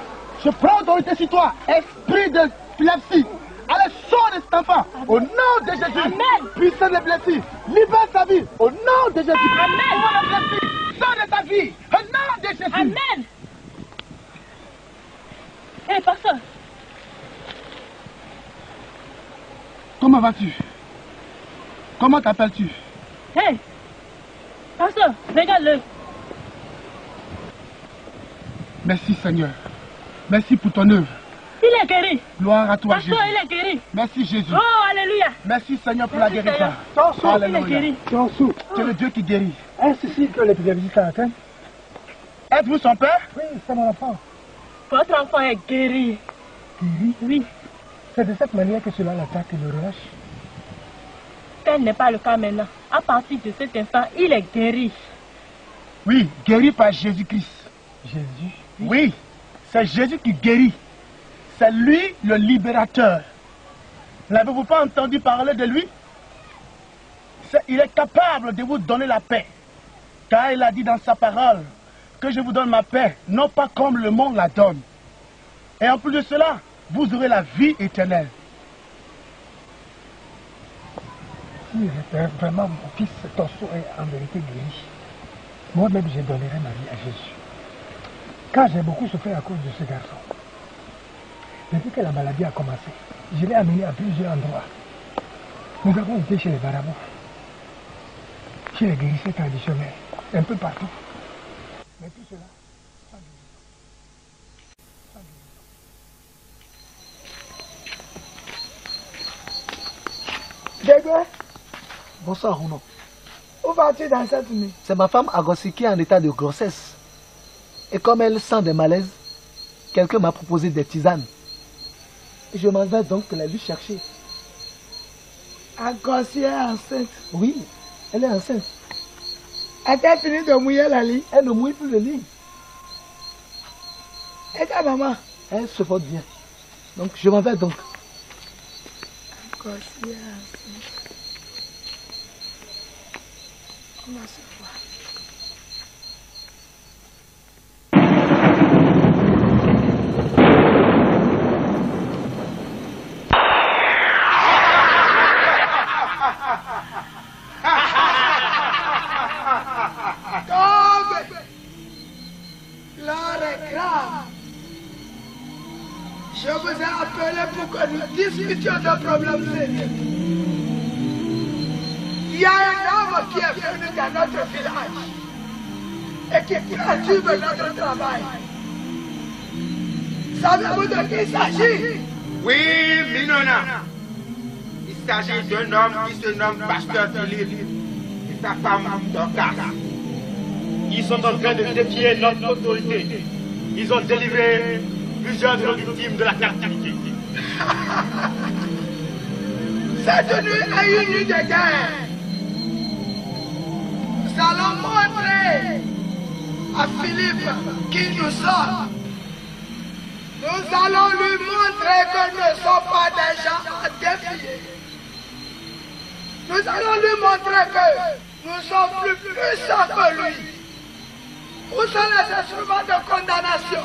je prends autorité sur toi, esprit de l'épilepsie. Allez, sors de cet enfant. Au nom de Jésus. Amen. Puissance de l'épilepsie, libère sa vie. Au nom de Jésus. Amen. Sors de ta vie. Au nom de Jésus. Amen. Hé, pasteur. Comment vas-tu? Comment t'appelles-tu? Hé, pasteur, regarde-le. Merci Seigneur. Merci pour ton œuvre. Il est guéri. Gloire à toi, Pasteur, Jésus. il est guéri. Merci Jésus. Oh, alléluia. Merci Seigneur pour la Merci, guérison. Seigneur. Il est guéri. Tu es le Dieu qui guérit. Est-ce ici que l'épidémie t'a atteint? Êtes-vous son père? Oui, c'est mon enfant. Votre enfant est guéri. Guéri? Oui. C'est de cette manière que cela l'attaque et le relâche. Tel n'est pas le cas maintenant. À partir de cet instant, il est guéri. Oui, guéri par Jésus-Christ. Jésus? Oui, c'est Jésus qui guérit. C'est lui le libérateur. N'avez-vous pas entendu parler de lui? Il est capable de vous donner la paix. Car il a dit dans sa parole que je vous donne ma paix, non pas comme le monde la donne. Et en plus de cela, vous aurez la vie éternelle. Si vraiment mon fils Tonso est en vérité guéri, moi-même je donnerai ma vie à Jésus. Car j'ai beaucoup souffert à cause de ce garçon. Depuis que la maladie a commencé, je l'ai amené à plusieurs endroits. Nous avons été chez les Barabos, chez les guérisseurs traditionnels, un peu partout. Mais tout cela, Dégué, bonsoir Rouno. où vas-tu dans cette nuit? C'est ma femme Agossi qui est en état de grossesse. Et comme elle sent des malaises, quelqu'un m'a proposé des tisanes. Et je m'en vais donc la lui chercher. Agossi est enceinte? Oui, elle est enceinte. A-t-elle fini de mouiller la lit? Elle ne mouille plus le lit. Et ta maman? Elle se porte bien. Donc je m'en vais donc. Agossi est enceinte. On va se voir. Je vous ai appelé pour que nous discutions de problèmes sérieux. Il y a un homme qui est venu dans notre village et qui perturbe notre travail. Savez-vous de qui il s'agit? Oui, Minona. Il s'agit d'un homme qui se nomme Pasteur Philippe et sa femme Dorcas. Ils sont en train de défier notre autorité. Ils ont délivré plusieurs de nos victimes de la captivité. Cette nuit est une nuit de guerre. Nous allons montrer à Philippe qui nous sommes. Nous allons lui montrer que nous ne sommes pas des gens à défier. Nous allons lui montrer que nous sommes plus puissants que lui. Où sont les instruments de condamnation?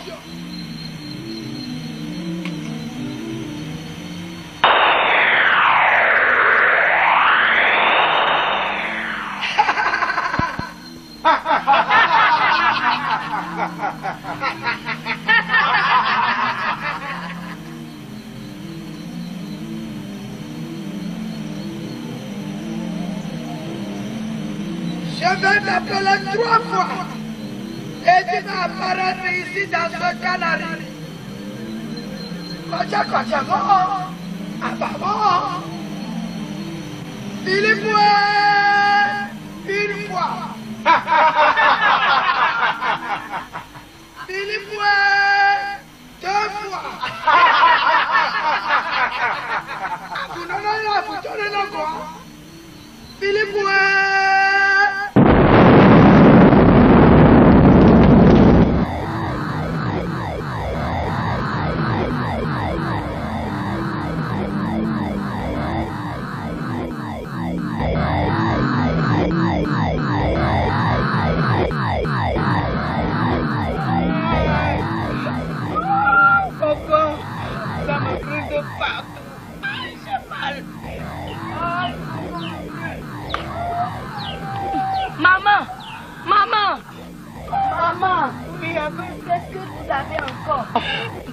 Je vais t'appeler 3 fois et tu vas apparaître ici dans ce canari. Kocha, bon. Ah bah bon. Philippe, une fois. Philippe, 2 fois. Vous donnez la quoi? Philippe,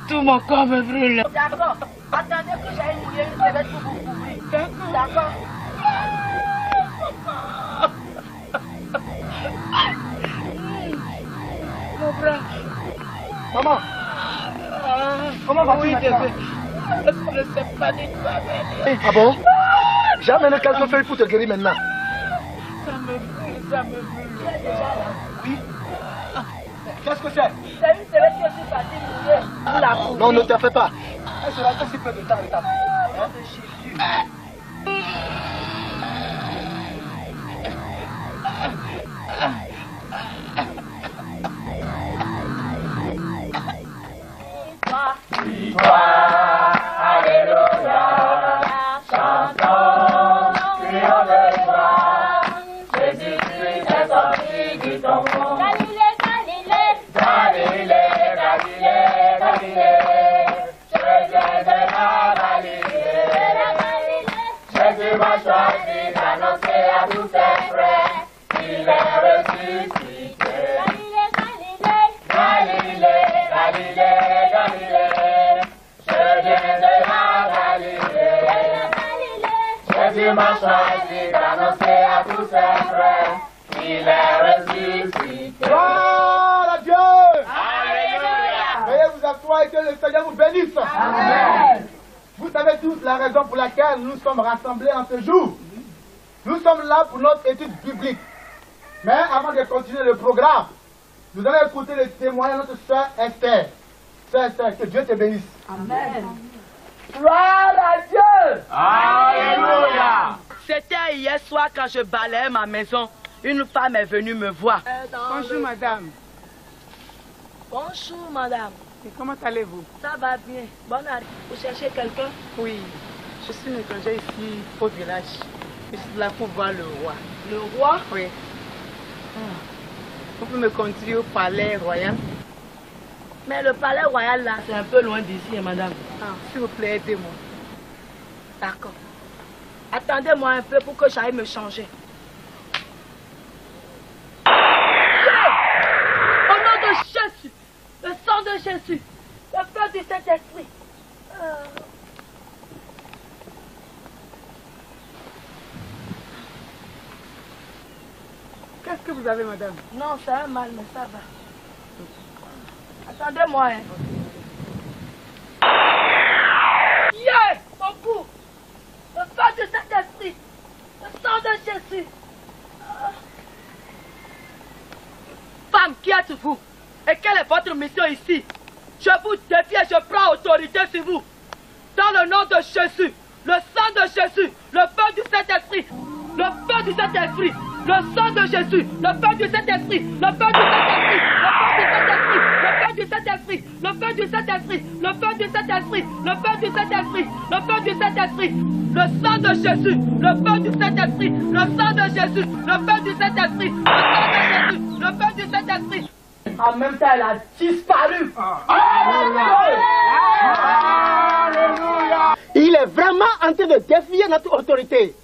Tout mon corps me brûle. D'accord. Attendez que j'aille mouiller une serviette pour vous couvrir. D'accord. Mon frère. Maman. Comment vas-tu maintenant? Je ne sais pas du tout. Ah bon? J'ai amené quelqu'un fait pour te guérir maintenant. Ça me brûle. Oui. Qu'est-ce que c'est? C'est une serviette que je suis partie mouiller pour la couvrir. Non, ne t'en fais pas. Elle sera aussi peu de temps avec ta fille. Victoire, alléluia, chantons, crions de joie, Jésus-Christ est sorti du tombeau. Galilée, Galilée, Galilée, Galilée, Galilée, Jésus est de la Galilée, Jésus m'a choisi d'annoncer à tous ses frères qu'il est ressuscité. Galilée, Galilée, Galilée, je viens de la Galilée. Jésus m'a choisi d'annoncer à tous ses frères qu'il est ressuscité. Gloire à Dieu! Alléluia! Veuillez vous asseoir et que le Seigneur vous bénisse. Amen. Vous savez tous la raison pour laquelle nous sommes rassemblés en ce jour. Nous sommes là pour notre étude biblique. Mais avant de continuer le programme, nous allons écouter le témoignage de notre sœur Esther. Sœur Esther, que Dieu te bénisse. Amen. Gloire à Dieu! Alléluia! C'était hier soir quand je balayais ma maison. Une femme est venue me voir. Bonjour madame. Bonjour madame. Et comment allez-vous? Ça va bien. Bonne année. Vous cherchez quelqu'un? Oui. Je suis une étrangère ici au village. Je suis là pour voir le roi. Le roi? Oui. Vous pouvez me conduire au palais royal? Mais le palais royal là, c'est un peu loin d'ici, madame. Ah, s'il vous plaît, aidez-moi. D'accord. Attendez-moi un peu pour que j'aille me changer. Au nom de Jésus, le sang de Jésus, le feu du Saint-Esprit. Qu'est-ce que vous avez, madame? Non, c'est un mal, mais ça va. Attendez-moi. Hein. Yeah! Mon cou! Le feu du Saint-Esprit! Le sang de Jésus! Femme, qui êtes-vous? Et quelle est votre mission ici? Je vous défie et je prends autorité sur vous. Dans le nom de Jésus, le sang de Jésus, le feu du Saint-Esprit, le feu du Saint-Esprit, le sang de Jésus, le feu du Saint-Esprit, le feu du Saint-Esprit, le feu du Saint-Esprit, le feu du Saint-Esprit, le feu du Saint-Esprit, le feu du Saint-Esprit, le feu du Saint-Esprit, le sang de Jésus, le feu du Saint-Esprit, le sang de Jésus, le feu du Saint-Esprit, le sang de Jésus, le feu du Saint-Esprit. En même temps, elle a disparu. Il est vraiment en train de défier notre autorité.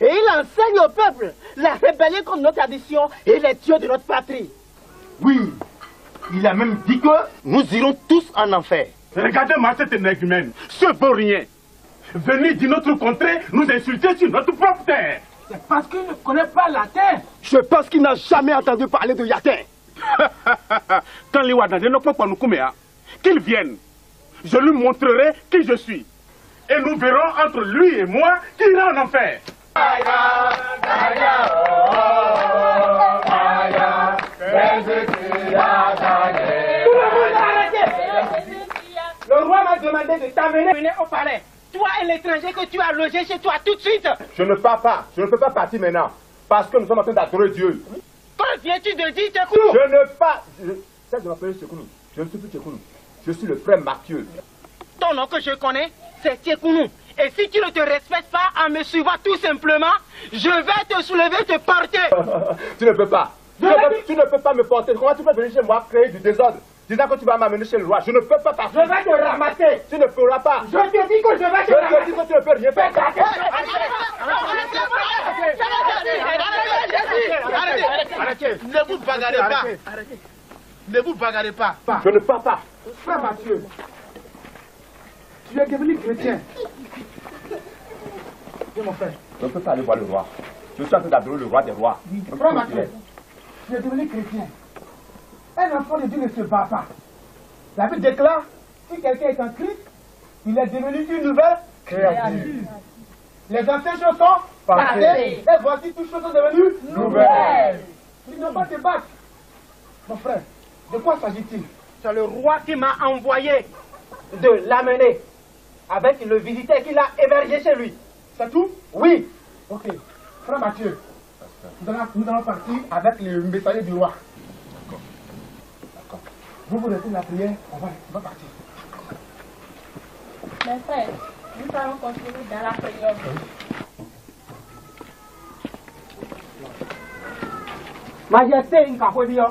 Et il enseigne au peuple la rébellion contre notre tradition et les dieux de notre patrie. Oui, il a même dit que nous irons tous en enfer. Regardez-moi cette énergumène, ce beau rien. Venir de notre contrée nous insulter sur notre propre terre. C'est parce qu'il ne connaît pas latin. Je pense qu'il n'a jamais entendu parler de latin. Quand les Wadandé ne peuvent pas nous coumer, qu'il vienne. Je lui montrerai qui je suis. Et nous verrons entre lui et moi qui ira en enfer. Le roi m'a demandé de t'amener au palais. Toi et l'étranger que tu as logé chez toi tout de suite. Je ne pars pas. Je ne peux pas partir maintenant. Parce que nous sommes en train d'adorer Dieu. Quand viens-tu de dire Tchekounou? Je ne pas. Ça, je m'appelle Tchekounou. Je ne suis plus Tchekounou. Je suis le frère Mathieu. Ton nom que je connais, c'est Tchekounou. Et si tu ne te respectes pas en me suivant tout simplement, je vais te soulever, te porter. Tu ne peux pas. Tu ne peux pas me porter. Comment tu peux venir chez moi créer du désordre? Disant que tu vas m'amener chez le roi. Je ne peux pas partir. Je vais te ramasser. Tu ne pourras pas. Je te dis que je vais te ramasser. Je te dis que tu ne peux rien faire. Arrêtez. Ne vous bagarrez pas. Ne vous bagarrez pas. Je ne pars pas. Frère Mathieu, tu es devenu chrétien. Dis mon frère. Je ne peux pas aller voir le roi. Je suis en train d'adorer le roi des rois. Frère Mathieu, tu es devenu chrétien. Un enfant de Dieu ne se bat pas. La Bible déclare, si quelqu'un est en Christ, il est devenu une nouvelle créature. Les anciennes choses sont passées, et voici toutes choses sont devenues nouvelles. Il ne pas te battre. Mon frère, de quoi s'agit-il? C'est le roi qui m'a envoyé de l'amener. avec le visiteur qu'il a hébergé chez lui. C'est tout? Oui. Ok. Frère Mathieu, nous allons partir avec le messager du roi. D'accord. Vous restez la prière, on va partir. Mes frères, nous allons continuer dans la prière. Majesté Nkafodio,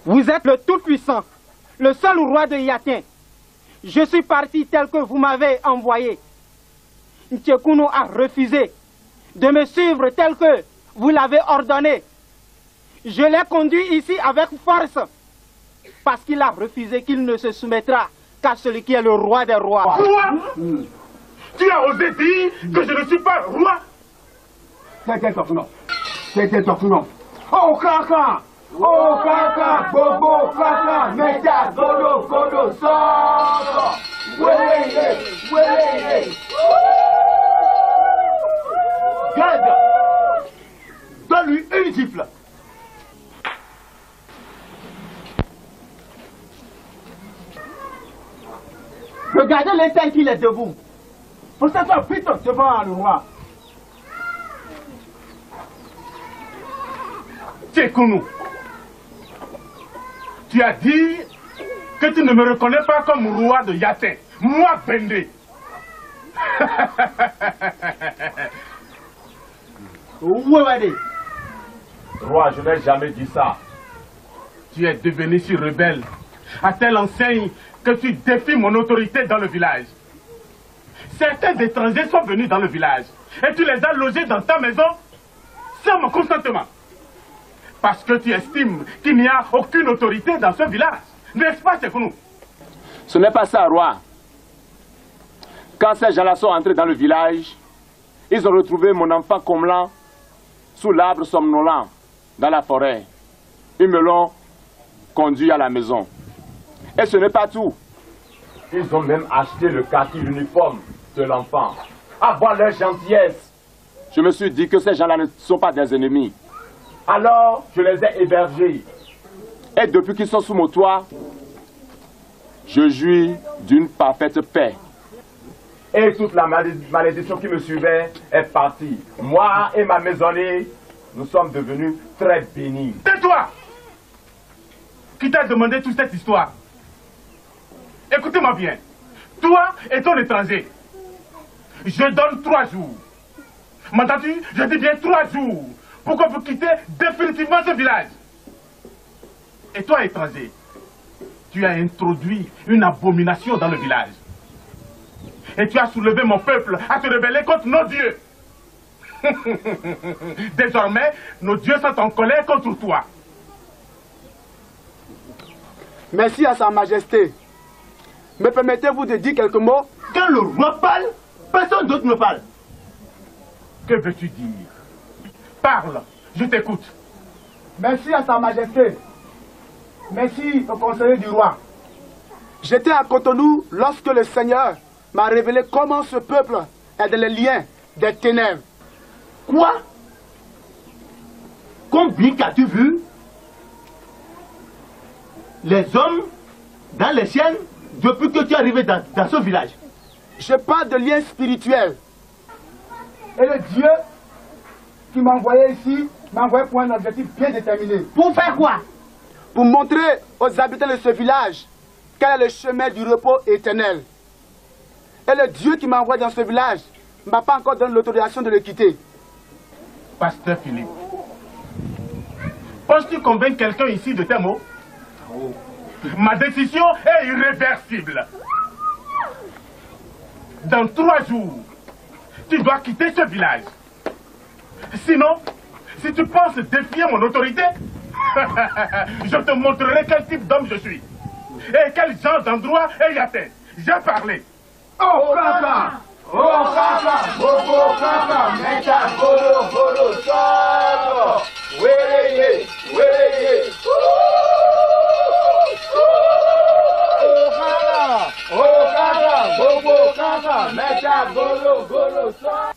vous êtes le Tout-Puissant, le seul roi de Yatin. Je suis parti tel que vous m'avez envoyé. Ntchekounou a refusé de me suivre tel que vous l'avez ordonné. Je l'ai conduit ici avec force parce qu'il a refusé qu'il ne se soumettra qu'à celui qui est le roi des rois. Roi? Tu as osé dire que je ne suis pas roi? C'est Torfunon. Oh Kaka! Oh Kaka! Bobo Kaka! Meja Godo Godo Soko! Wélé! Garde! Donne-lui une gifle! Regardez l'état qu'il est debout. Pour s'asseoir vite devant le roi. Tchekounou, tu as dit que tu ne me reconnais pas comme roi de Yatin. Moi, Bendé. Roi, je n'ai jamais dit ça. Tu es devenu si rebelle, à telle enseigne que tu défies mon autorité dans le village. Certains étrangers sont venus dans le village et tu les as logés dans ta maison sans mon consentement. Parce que tu estimes qu'il n'y a aucune autorité dans ce village. N'est-ce pas, Tchekounou? Ce n'est pas ça, roi. Quand ces gens-là sont entrés dans le village, ils ont retrouvé mon enfant Komlan sous l'arbre somnolent dans la forêt. Ils me l'ont conduit à la maison. Et ce n'est pas tout. Ils ont même acheté le kaki uniforme de l'enfant. À voir leur gentillesse. Je me suis dit que ces gens-là ne sont pas des ennemis. Alors, je les ai hébergés. Et depuis qu'ils sont sous mon toit, je jouis d'une parfaite paix. Et toute la malédiction qui me suivait est partie. Moi et ma maisonnée, nous sommes devenus très bénis. Tais-toi! Qui t'a demandé toute cette histoire? Écoutez-moi bien. Toi et ton étranger, je donne 3 jours. M'entends-tu? Je dis bien 3 jours. Pour que vous quittez définitivement ce village. Et toi, étranger, tu as introduit une abomination dans le village. Et tu as soulevé mon peuple à se rebeller contre nos dieux. Désormais, nos dieux sont en colère contre toi. Merci à Sa Majesté. Me permettez-vous de dire quelques mots? Quand le roi parle, personne d'autre ne parle. Que veux-tu dire? Parle, je t'écoute. Merci à Sa Majesté. Merci au conseiller du roi. J'étais à Cotonou lorsque le Seigneur m'a révélé comment ce peuple est dans les liens des ténèbres. Quoi? Combien qu'as-tu vu? Les hommes dans les ciels depuis que tu es arrivé dans ce village. Je parle de liens spirituels. Et le Dieu qui m'a envoyé ici m'a envoyé pour un objectif bien déterminé. Pour faire quoi? Pour montrer aux habitants de ce village quel est le chemin du repos éternel. Et le Dieu qui m'a envoyé dans ce village ne m'a pas encore donné l'autorisation de le quitter. Pasteur Philippe, penses-tu convaincre quelqu'un ici de tes mots? Ma décision est irréversible. Dans 3 jours, tu dois quitter ce village. Sinon, si tu penses défier mon autorité, je te montrerai quel type d'homme je suis. Et quel genre d'endroit est Yatin. J'ai parlé. Oh Kaka! Oh Kaka! Bobo Kaka! Meta Golo Golo Soko! Wélé! Wélé! Oh Kaka! Bobo Kaka! Meta Golo Golo Soko!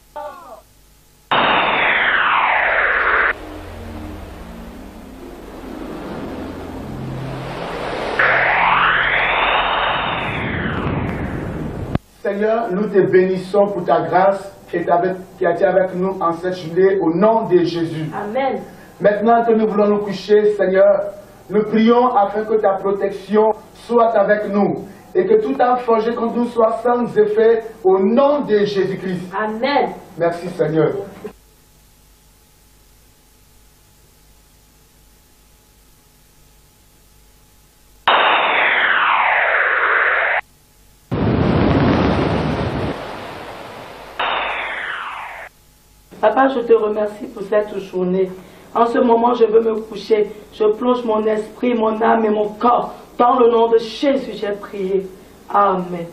Seigneur, nous te bénissons pour ta grâce qui a été avec nous en cette journée au nom de Jésus. Amen. Maintenant que nous voulons nous coucher, Seigneur, nous prions afin que ta protection soit avec nous et que tout âme forgé contre nous soit sans effet au nom de Jésus-Christ. Amen. Merci Seigneur. Papa, je te remercie pour cette journée. En ce moment, je veux me coucher. Je plonge mon esprit, mon âme et mon corps. Dans le nom de Jésus, j'ai prié. Amen.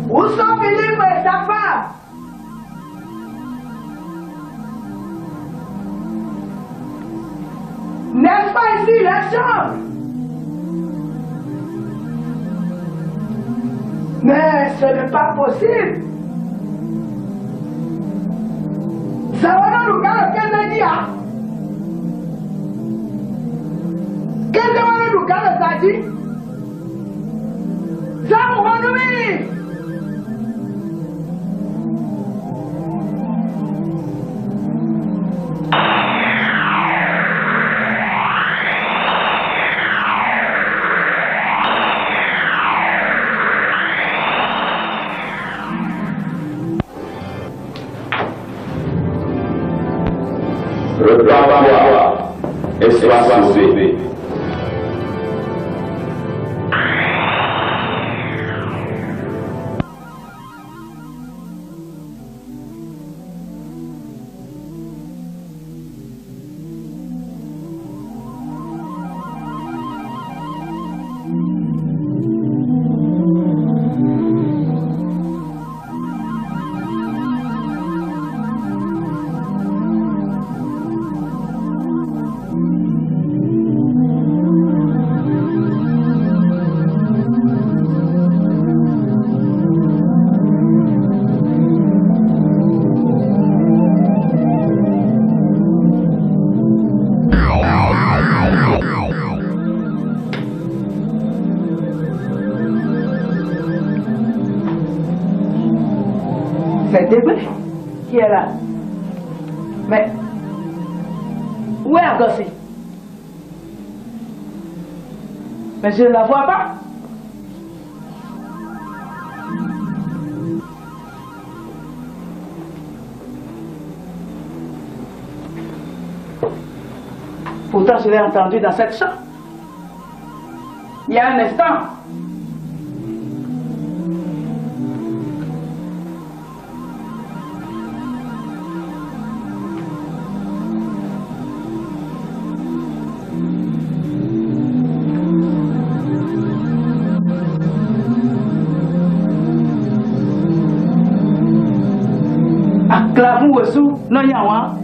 Où sont Philippe et sa femme? N'est-ce pas ici la chambre? Mais ce n'est pas possible. Ça va dans le cas de quel dit? Quel est le cas de ta dit? Ça va nous venir. Repends-toi et sois sauvé. C'est Débé qui est là. Mais où est Agassi? Mais je ne la vois pas. Pourtant, je l'ai entendu dans cette chambre. Il y a un instant. Klavu wesu no yawa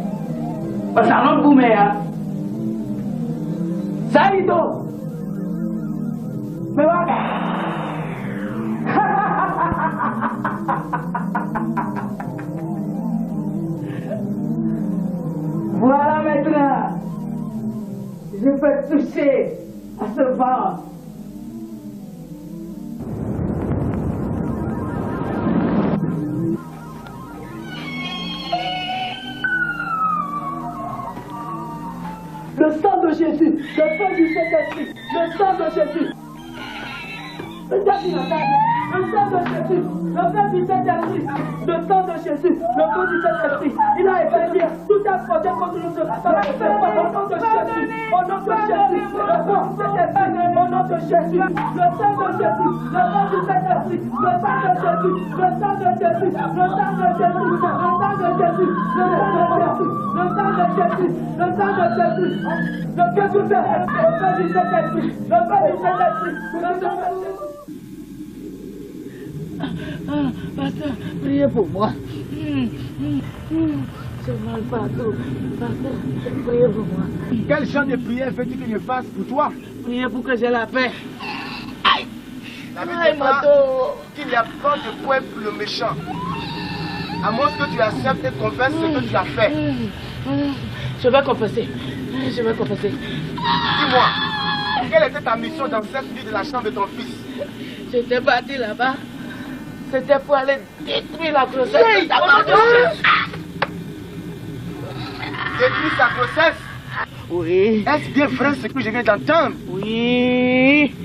pasalon kumea Saido me vaga voilà maintenant je peux toucher à ce vent. Le sang de Jésus, le sang du Saint-Esprit, le sang de Jésus. Le sang de Jésus, le sang du Saint-Esprit, le sang de Jésus, le sang du Saint-Esprit. Il a évacué tout un projet contre nous. Au nom de Jésus, au nom de Jésus, le sang du Saint-Esprit, au nom de Jésus, le sang de Jésus, le sang du Saint-Esprit, le sang de Jésus, le sang de Jésus, le sang de Jésus, le sang de Jésus, le sang de Jésus, le sang de Jésus, le Dieu du Saint-Esprit, le sang du Saint-Esprit, le sang du Saint-Esprit, le sang de Jésus. Pasteur, priez pour moi. Je j'ai mal partout. Pasteur, priez pour moi. Quel genre de prière veux-tu que je fasse pour toi? Priez pour que j'ai la paix. Aïe! La Bible déclare qu'il n'y a pas de poids pour le méchant. À moins que tu acceptes et confesses ce que tu as fait. Je vais confesser. Je vais confesser. Dis-moi, quelle était ta mission dans cette vie de la chambre de ton fils? J'étais parti là-bas. C'était pour aller détruire la grossesse de ta maman. Détruire sa grossesse? Oui. Est-ce bien vrai ce que je viens d'entendre? Oui.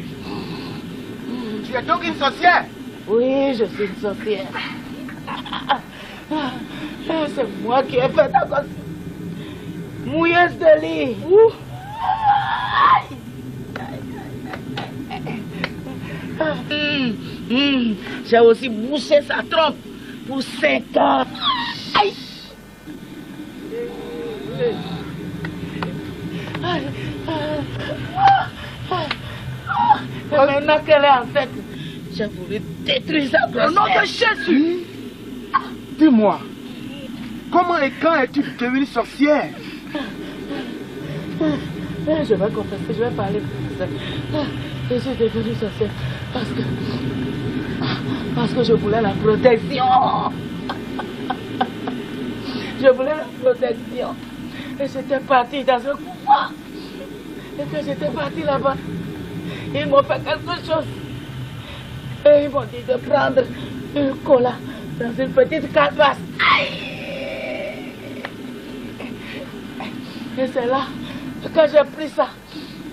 Tu es donc une sorcière? Oui, je suis une sorcière. C'est moi qui ai fait ta grossesse. Mouilleuse de lit. J'ai aussi bouché sa trompe pour 5 ans. Aïe. Et maintenant qu'elle est enceinte, j'ai voulu détruire sa grossesse. Au nom de Jésus. Dis-moi, comment et quand es-tu devenue sorcière? Je vais confesser, je vais parler pour ça. Je suis devenue sorcière parce que je voulais la protection. Je voulais la protection. Et j'étais partie dans un couloir. Et quand j'étais partie là-bas, ils m'ont fait quelque chose. Et ils m'ont dit de prendre une cola dans une petite calebasse. Et c'est là que j'ai pris ça.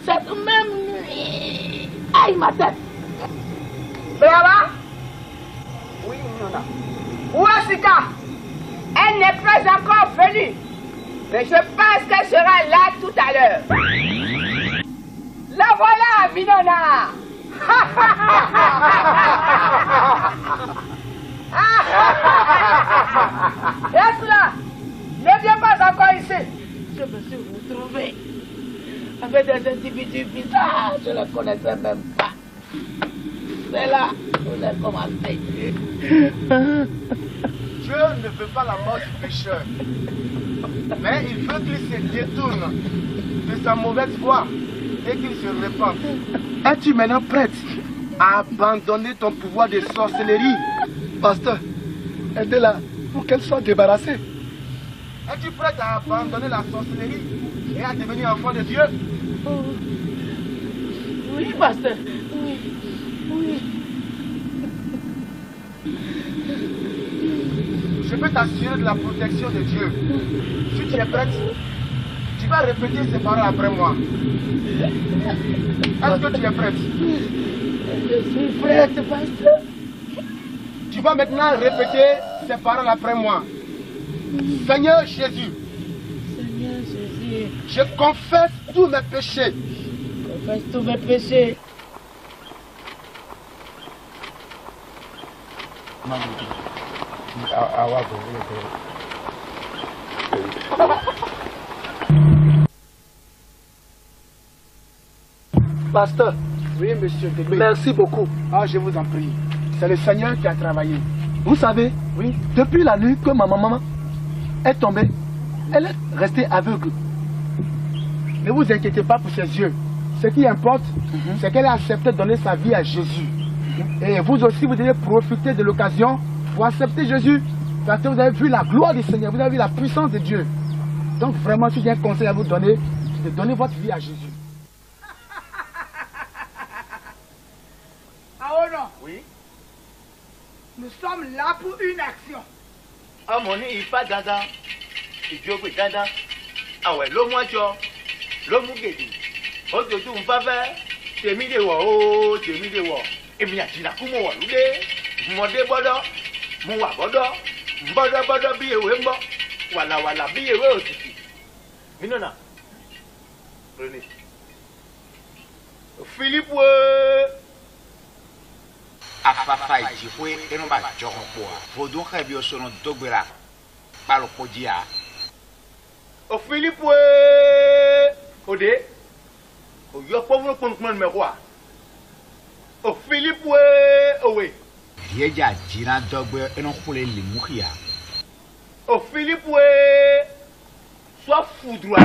Cette même nuit. Aïe, ma tête. Brava? Oui, non. Où est Sika? Elle n'est pas encore venue. Mais je pense qu'elle sera là tout à l'heure. La voilà, Minona. Reste là. Ne viens pas encore ici. Je me suis retrouvée avec des individus bizarres. Je ne les connaissais même pas. C'est là où j'ai commencé. Dieu ne veut pas la mort du pécheur. Mais il veut qu'il se détourne de sa mauvaise voie et qu'il se répande. Es-tu maintenant prête à abandonner ton pouvoir de sorcellerie? Pasteur, aidez-la pour qu'elle soit débarrassée. Es-tu prête à abandonner la sorcellerie et à devenir enfant de Dieu? Oui, pasteur. Oui. Oui. Je peux t'assurer de la protection de Dieu. Si tu es prête, tu vas répéter ces paroles après moi. Est-ce que tu es prête? Je suis prête, pasteur. Tu vas maintenant répéter ces paroles après moi. Seigneur Jésus. Seigneur Jésus. Je confesse tous mes péchés. Je confesse tous mes péchés. Pasteur. Oui, monsieur. Merci beaucoup. Ah, je vous en prie. C'est le Seigneur qui a travaillé. Vous savez, oui, depuis la nuit que ma maman est tombée, elle est restée aveugle. Ne vous inquiétez pas pour ses yeux. Ce qui importe, c'est qu'elle a accepté de donner sa vie à Jésus. Et vous aussi, vous devez profiter de l'occasion pour accepter Jésus. Parce que vous avez vu la gloire du Seigneur, vous avez vu la puissance de Dieu. Donc vraiment, si j'ai un conseil à vous donner, c'est de donner votre vie à Jésus. Aono. Oui. Nous sommes là pour une action. Ah mon nez, il pas dada. Il dit que dada. Ah ouais, l'homme moi l'homme guédi. Aujourd'hui on va faire. T'es mis de wa oh, t'es mis de wa. Et bien tu n'as qu'au moi l'oulé. Mon dé bodo, mon wa bodo, bodo biye wembo. Wala biye we aussi. Minona. Prenez. Philippe afafa ijifwe eno ba jokpo vodun khabi osono dogbera palo podia o Philippe ode o yo povro konkuman me kwa o Philippe owe yeja jina dogbe eno khule limukhia Oh, Philippe, ouais. Sois foudroyé.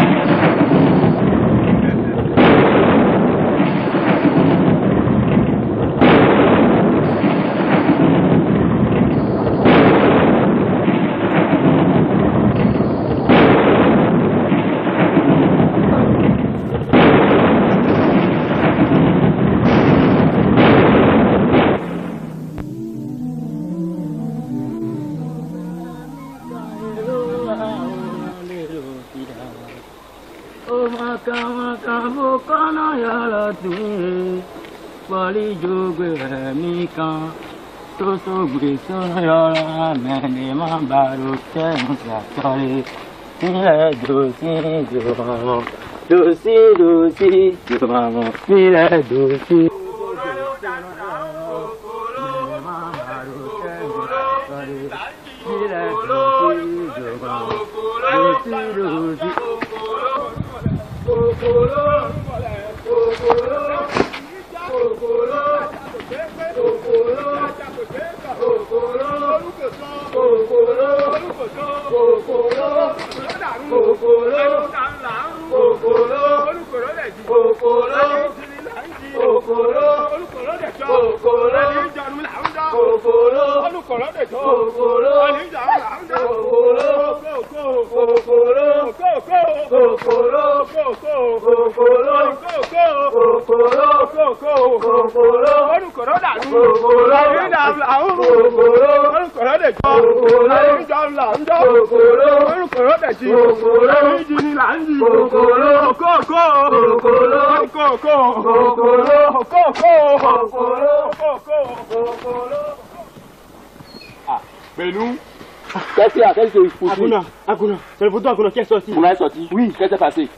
Akuna, c'est le photo Akuna qui est sorti. On est sorti? Oui. Qu'est-ce qui s'est passé?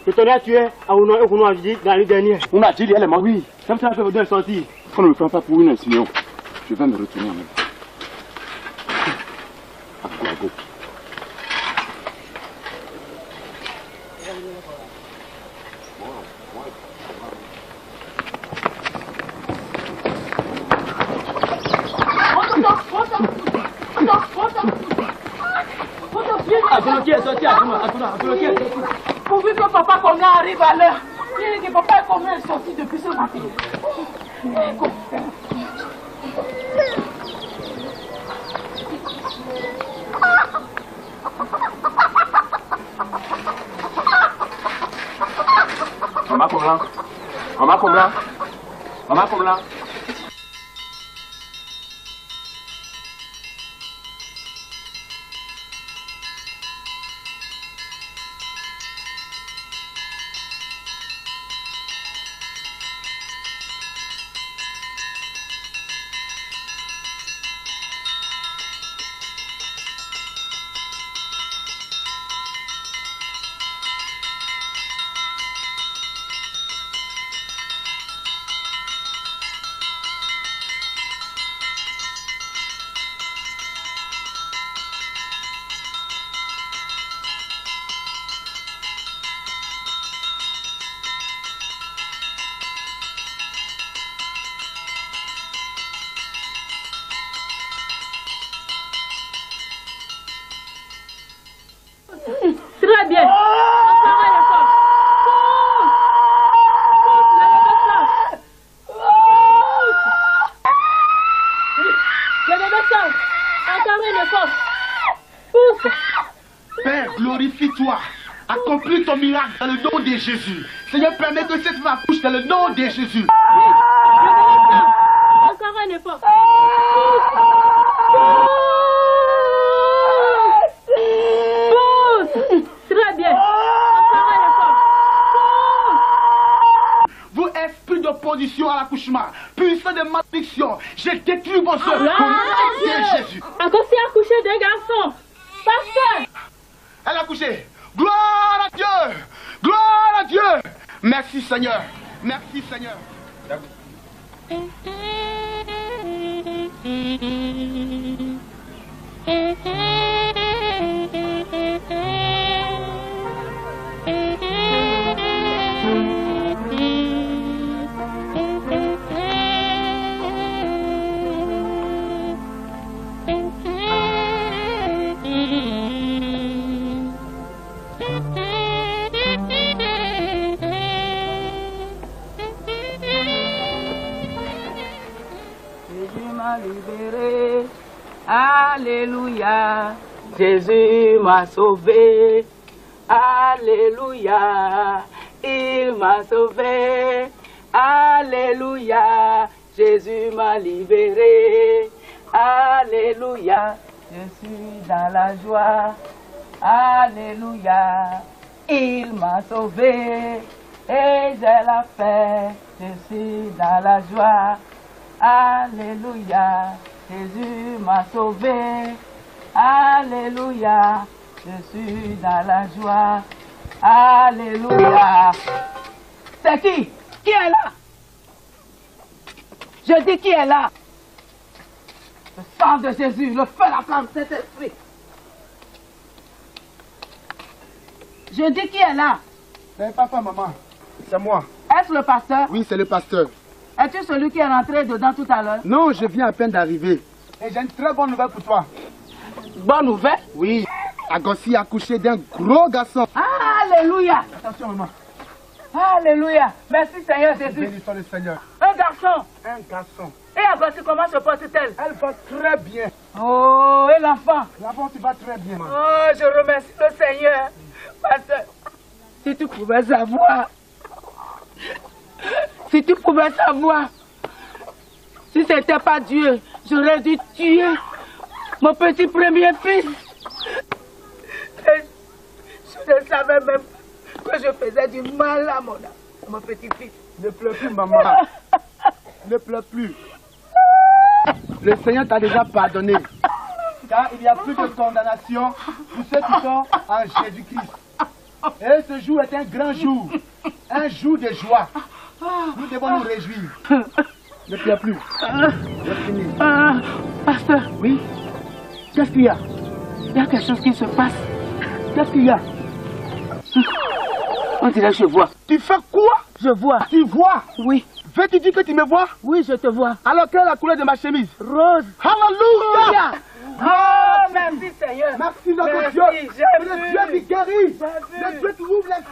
Le tonnerre a tué Akuna et Akuna a dit dans l'année dernière. On a dit, elle est morte. Oui. Comme ça, le photo est sorti. On ne me prend pas pour une insinuation. Je vais me retourner en même temps. Go. Akuna qui est sorti, Akuna qui est sorti. Pourvu que papa qu'on arrive à l'heure. Il dit que papa est sorti depuis ce matin. Maman comme là. Très bien. Père, glorifie-toi. Accomplis ton miracle dans le nom de Jésus. Seigneur, permets que cette femme accouche dans le nom de Jésus. Encore un effort. Très bien. Encore un effort. Vous, esprit d'opposition à l'accouchement, puissant de malédiction, je détruis vos œuvres au nom de Jésus. Encore si accouché d'un garçon. Pasteur. Elle a accouché. Gloire à Dieu. Gloire à Dieu. Merci Seigneur. Merci Seigneur. Alléluia, Jésus m'a sauvé. Alléluia, il m'a sauvé. Alléluia, Jésus m'a libéré. Alléluia, je suis dans la joie. Alléluia, il m'a sauvé. Et j'ai la paix, je suis dans la joie. Alléluia, Jésus m'a sauvé. Alléluia, je suis dans la joie. Alléluia. C'est qui? Qui est là? Je dis qui est là? Le sang de Jésus, le feu, la flamme, cet esprit. Je dis qui est là? C'est papa, maman. C'est moi. Est-ce le pasteur? Oui, c'est le pasteur. Es-tu celui qui est rentré dedans tout à l'heure? Non, je viens à peine d'arriver. Et j'ai une très bonne nouvelle pour toi. Bonne nouvelle? Oui. Agossi a accouché d'un gros garçon. Alléluia. Attention, maman. Alléluia. Merci Seigneur Jésus. Béni soit le Seigneur. Un garçon. Un garçon. Et Agossi, comment se porte-t-elle? Elle va très bien. Oh, et l'enfant? L'enfant, tu vas très bien, maman. Oh, je remercie le Seigneur. Pasteur, si tu pouvais savoir. Si tu pouvais savoir. Si ce n'était pas Dieu, j'aurais dû tuer mon petit premier fils. Je ne savais même pas que je faisais du mal à mon petit fils. Ne pleure plus, maman. Ne pleure plus. Le Seigneur t'a déjà pardonné. Car il n'y a plus de condamnation pour ceux qui sont en Jésus-Christ. Et ce jour est un grand jour. Un jour de joie. Nous devons nous réjouir. Ne pleure plus. Pasteur. Oui. Qu'est-ce qu'il y a? Il y a quelque chose qui se passe. Qu'est-ce qu'il y a? On dirait que je vois. Tu fais quoi? Je vois. Tu vois? Oui. Veux-tu dire que tu me vois? Oui, je te vois. Alors quelle est la couleur de ma chemise? Rose. Alléluia! Oh, merci Seigneur. Merci notre Dieu. C'est le Dieu qui guérit. Le Dieu qui ouvre les...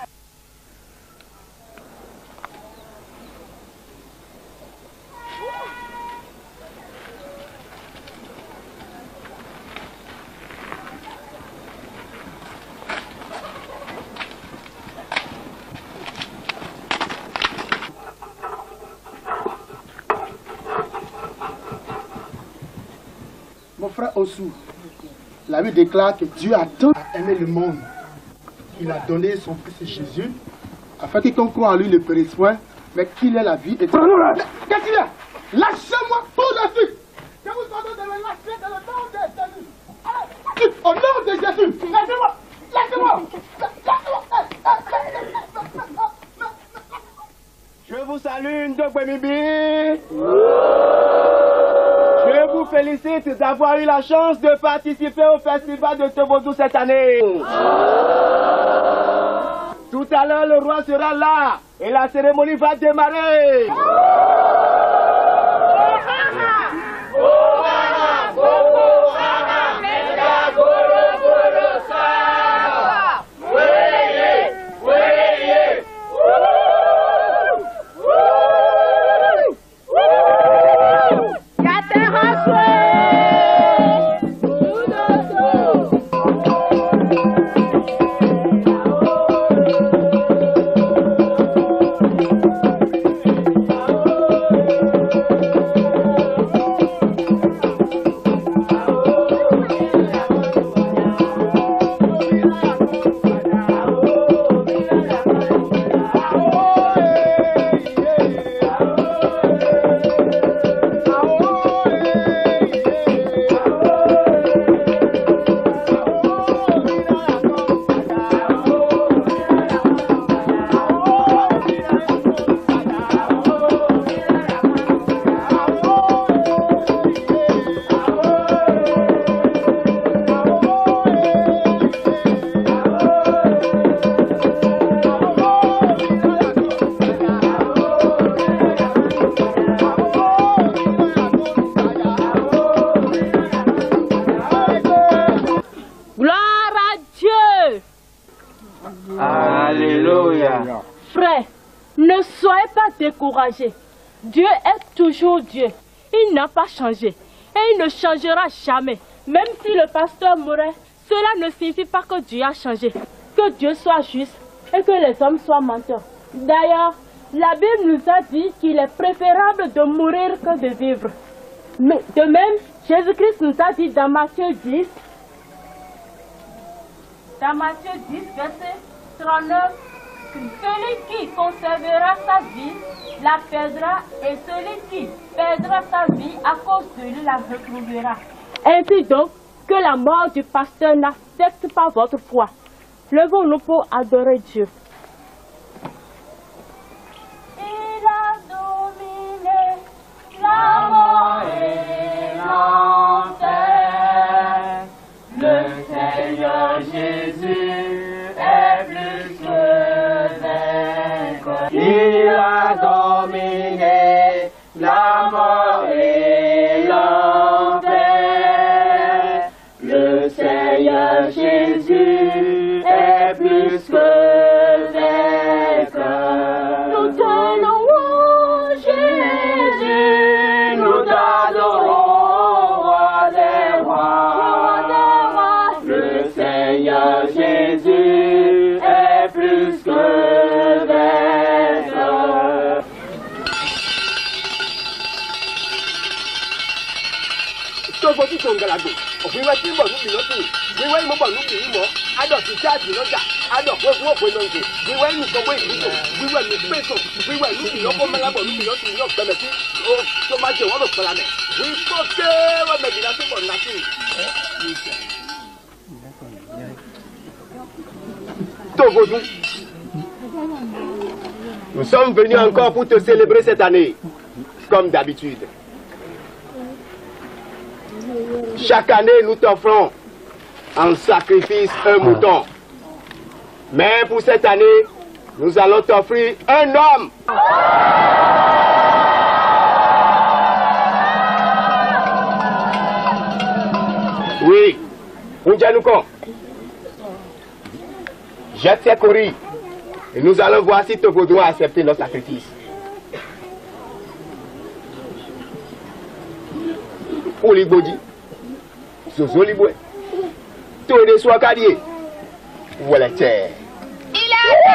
Mon frère Osu, la Bible déclare que Dieu a tant aimé le monde qu'il a donné son Fils Jésus, afin que quiconque croit en lui ne périsse point, mais qu'il ait la vie éternelle. Qu'est-ce qu'il y a? Lâchez-moi tout de suite! Je vous ordonne de me lâcher dans le nom de Jésus! Au nom de Jésus! Lâchez-moi! Lâchez-moi! Je vous salue, Ndogwemibi! Je vous félicite d'avoir eu la chance de participer au festival de Tobodo cette année. Tout à l'heure, le roi sera là et la cérémonie va démarrer. Découragé. Dieu est toujours Dieu. Il n'a pas changé. Et il ne changera jamais. Même si le pasteur mourait, cela ne signifie pas que Dieu a changé, que Dieu soit juste et que les hommes soient menteurs. D'ailleurs, la Bible nous a dit qu'il est préférable de mourir que de vivre. Mais de même, Jésus-Christ nous a dit dans Matthieu 10, verset 39, celui qui conservera sa vie la perdra, et celui qui perdra sa vie à cause de lui la retrouvera. Ainsi donc, que la mort du pasteur n'affecte pas votre foi. Levons-nous pour adorer Dieu. Il a dominé la mort et l'enfer. Le Seigneur Jésus est plus que vainqueur. Il a dominé la mort et l'enfer. Le Seigneur Jésus est plus que vainqueur. Nous t'adorons, Jésus, nous t'adorons, roi des rois. Le Seigneur Jésus est plus que vainqueur. Tọ́gbọ́dún tó ń galago, òfìwé tí ń bọ̀ níbi lọ́tún, wíwẹ́ ìmọ̀ bọ̀ níbi ìmọ̀, adọ̀ ti jáàjì lọ́jà, adọ̀ pé fún òpin lọ́nkè, wíwẹ́ ìlú sọ́gbọ́ ìlú, wíwẹ́ ìlú pẹ̀sọ̀, wíwẹ́ ìlú ìlọ́kọ́ mẹ́lábọ̀ níbi lọ́tún ní ọ̀gbẹ́mẹ̀ tí tó máa jẹ wọ́n lọ pẹ̀lá mẹ́. Wíwọ́ ké wọ́n mẹ́bi láti bọ̀ láti. Tọ́gbọ́dún. Nous sommes venus encore pour te célébrer cette année, comme d'habitude. Chaque année, nous t'offrons en sacrifice un mouton. Mais pour cette année, nous allons t'offrir un homme. Oui, Unjanukon. Jette ses courriers et nous allons voir si Togodo a accepté notre sacrifice. Pour les body, Zozo Liboué, tous les soins carriés, voilà, tiens. Il a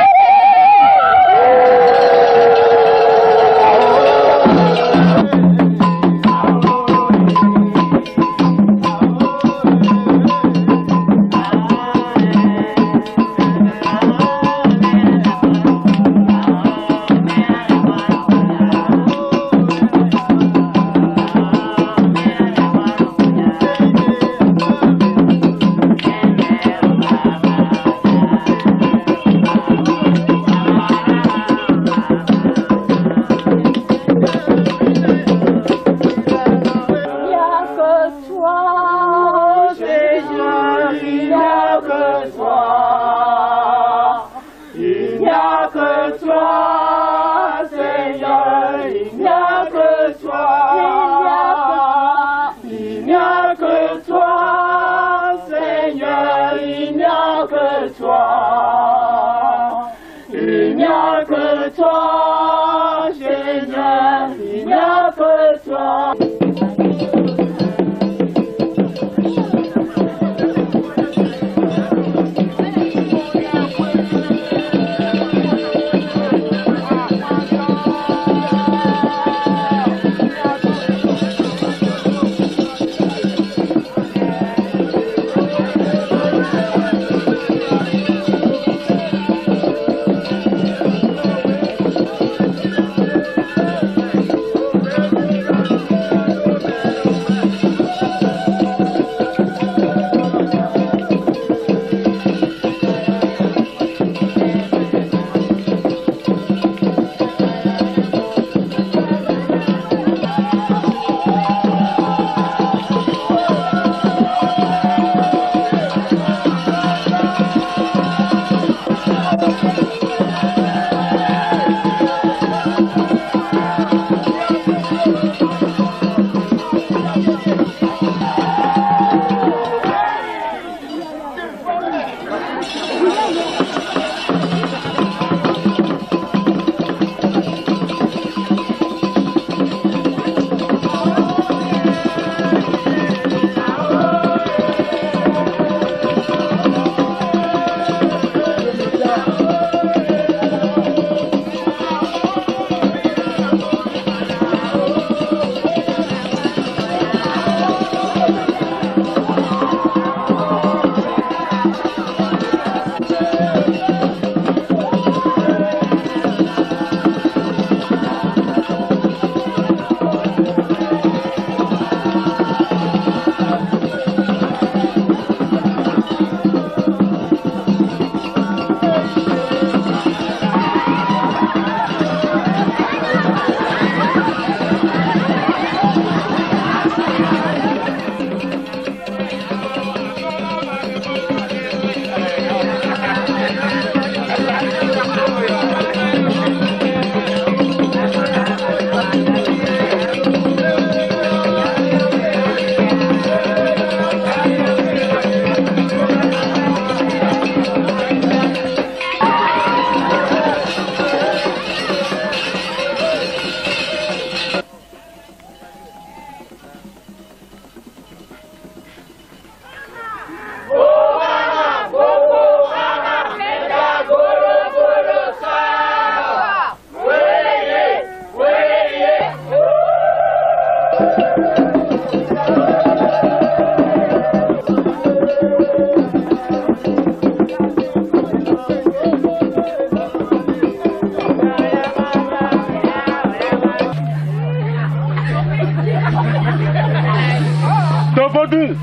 Tobodou,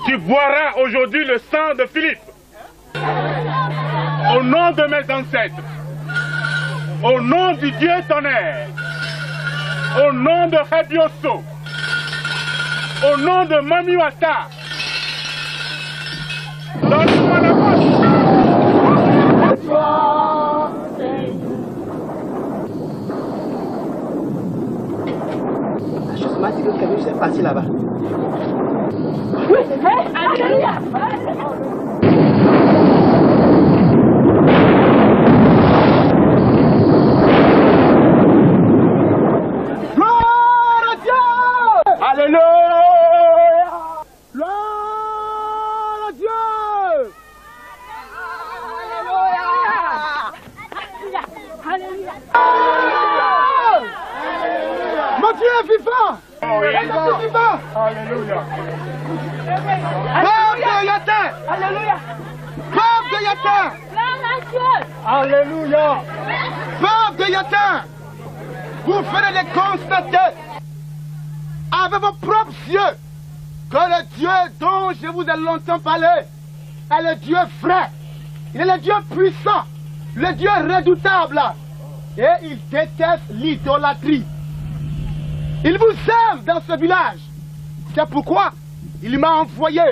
tu boiras aujourd'hui le sang de Philippe. Au nom de mes ancêtres, au nom du Dieu tonnerre, au nom de Hebioso, au nom de Mamiwata, donne-moi la Je m'a dit que quelque chose s'est passé là-bas. Oui, alléluia. Gloire à Dieu! Alléluia! Gloire à Dieu! Alléluia. Mon Dieu est vivant! Mon Dieu est vivant! Alléluia! Peuple de Yatin! Alléluia! Peuple de Yatin! Alléluia! Peuple de Yatin! Vous ferez constater avec vos propres yeux que le Dieu dont je vous ai longtemps parlé est le Dieu vrai. Il est le Dieu puissant, le Dieu redoutable. Et il déteste l'idolâtrie. Il vous aime dans ce village. C'est pourquoi il m'a envoyé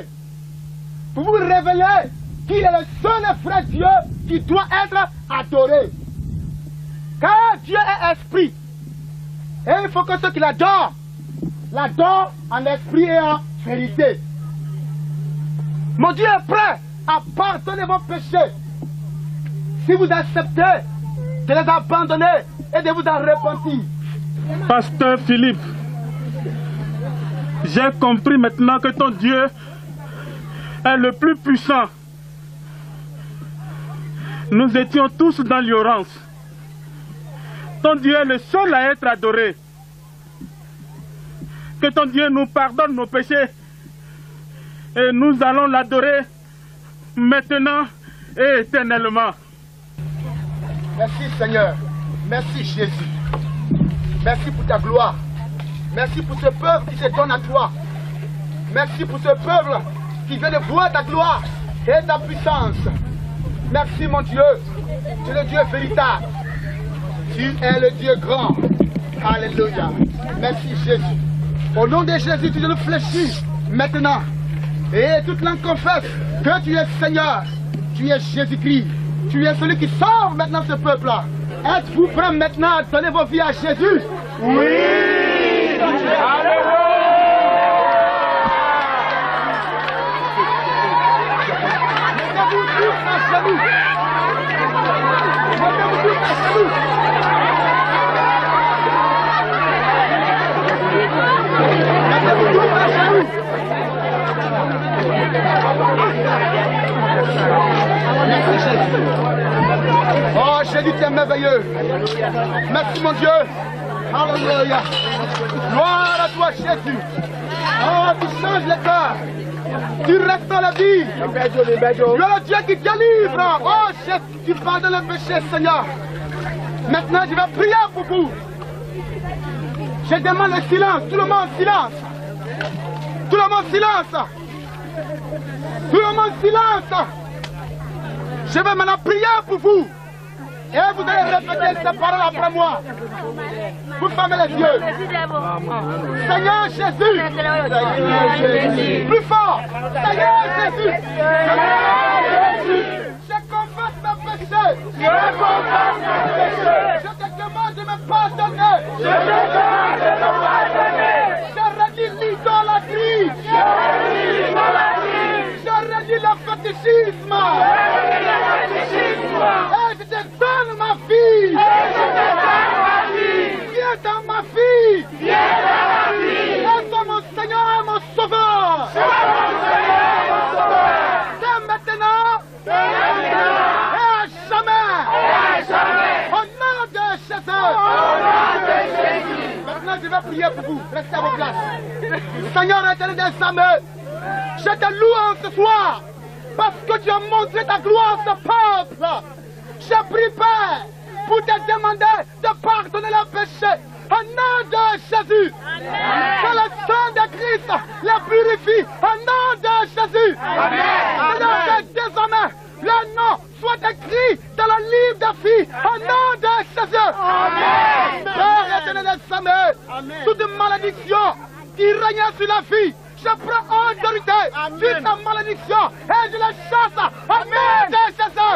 pour vous révéler qu'il est le seul et vrai Dieu qui doit être adoré. Car Dieu est esprit. Et il faut que ceux qui l'adorent en esprit et en vérité. Mon Dieu est prêt à pardonner vos péchés si vous acceptez de les abandonner et de vous en repentir. Pasteur Philippe, j'ai compris maintenant que ton Dieu est le plus puissant. Nous étions tous dans l'ignorance. Ton Dieu est le seul à être adoré. Que ton Dieu nous pardonne nos péchés. Et nous allons l'adorer maintenant et éternellement. Merci Seigneur. Merci Jésus. Merci pour ta gloire. Merci pour ce peuple qui se donne à toi. Merci pour ce peuple qui vient de voir ta gloire et ta puissance. Merci mon Dieu. Tu es le Dieu véritable. Tu es le Dieu grand. Alléluia. Merci Jésus. Au nom de Jésus, tu nous fléchis maintenant. Et toute langue confesse que tu es Seigneur. Tu es Jésus-Christ. Tu es celui qui sauve maintenant ce peuple-là. Êtes-vous prêts maintenant à donner vos vies à Jésus? Oui! Alléluia! Mettez-vous tous à genoux. Mettez-vous tous à genoux. Mettez-vous tous à genoux. Merci Jésus. Oh Jésus, tu es merveilleux. Merci mon Dieu. Alléluia. Gloire à toi Jésus. Oh, tu changes les cœurs. Tu restaures la vie. Tu es le Dieu qui délivre. Oh Jésus, tu pardonnes le péché Seigneur. Maintenant je vais prier pour vous. Je demande le silence. Tout le monde silence. Tout le monde silence. Tout le monde silence. Je vais maintenant prier pour vous. Et vous allez répéter ces paroles après moi. Vous fermez les yeux. Seigneur Jésus. Plus fort. Seigneur Jésus. Je confesse mes péchés. Je te demande de me pardonner. Je redis l'idolâtrie. Je redis le fétichisme. Et je te donne ma vie. Viens dans ma vie. Et sois mon Seigneur et mon Sauveur. C'est maintenant. Et à jamais. Au nom de Jésus. Maintenant je vais prier pour vous. Restez à vos places. Seigneur éternel des armées, je te loue ce soir. Parce que tu as montré ta gloire à ce peuple. Je prie, Père, pour vous est demandé de pardonner leurs péchés. Au nom de Jésus. Que le sang de Christ les purifie. Au nom de Jésus. Seigneur, désormais, leur nom soit écrit dans le livre de vie. Au nom de Jésus. Père éternel des sommets, toute malédiction qui règne sur la vie, je prends autorité sur ta malédiction et je la chasse. Au nom de Jésus.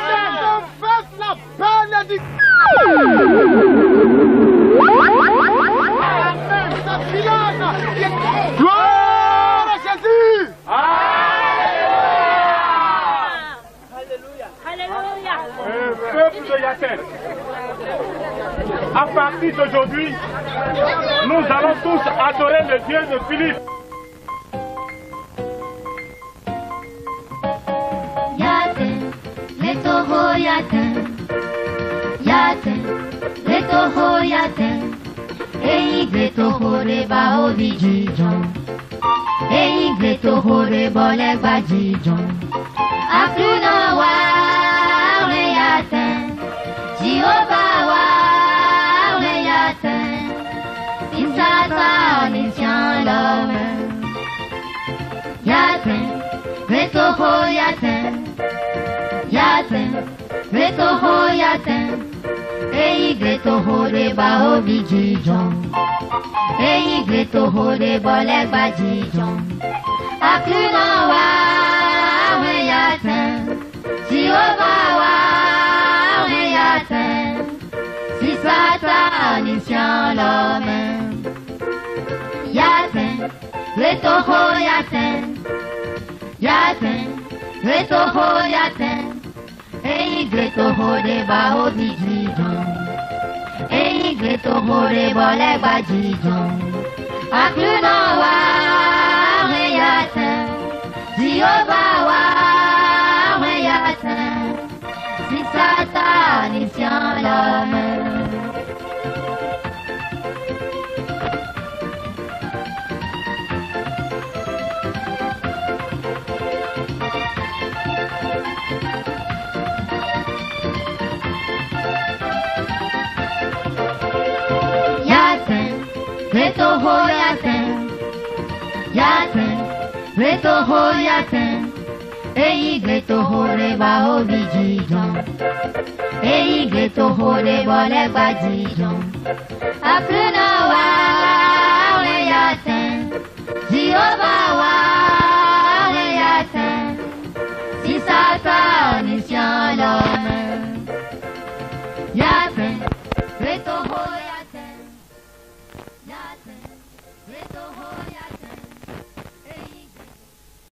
Je confesse la bénédiction. Gloire à Jésus. Alléluia. Peuple de Yaten, à partir d'aujourd'hui, nous allons tous adorer le Dieu de Philippe. Yaten, le toho Yaten, Yaten, le toho Yaten, ei le toho reba ovijijon, ei le toho reba legbajijon, akuna wa le Yaten, Jehovah wa le Yaten, insata onisian l'homme, Yaten, le toho Yaten. Yaten, Gretoho Yaten, Ei Gretoho reba ovijijon, Ei Gretoho reba legbajijon, Akuna wa Yaten, Jehovah wa Yaten, si Satan insient l'homme. Yaten, Gretoho Yaten, Yaten, Gretoho Yaten, Ei Gretoho reba ovijijon, Ei Gretoho reba legbajijon, Akuna wa Yaten, Jehovah wa Yaten, si Satan insient l'homme. Gretoho Yaten, Yaten, Gretoho Yaten, Ei Gretoho reba ovijijon, Ei Gretoho reba legbajijon, Akuna wa Yaten, Jehovah wa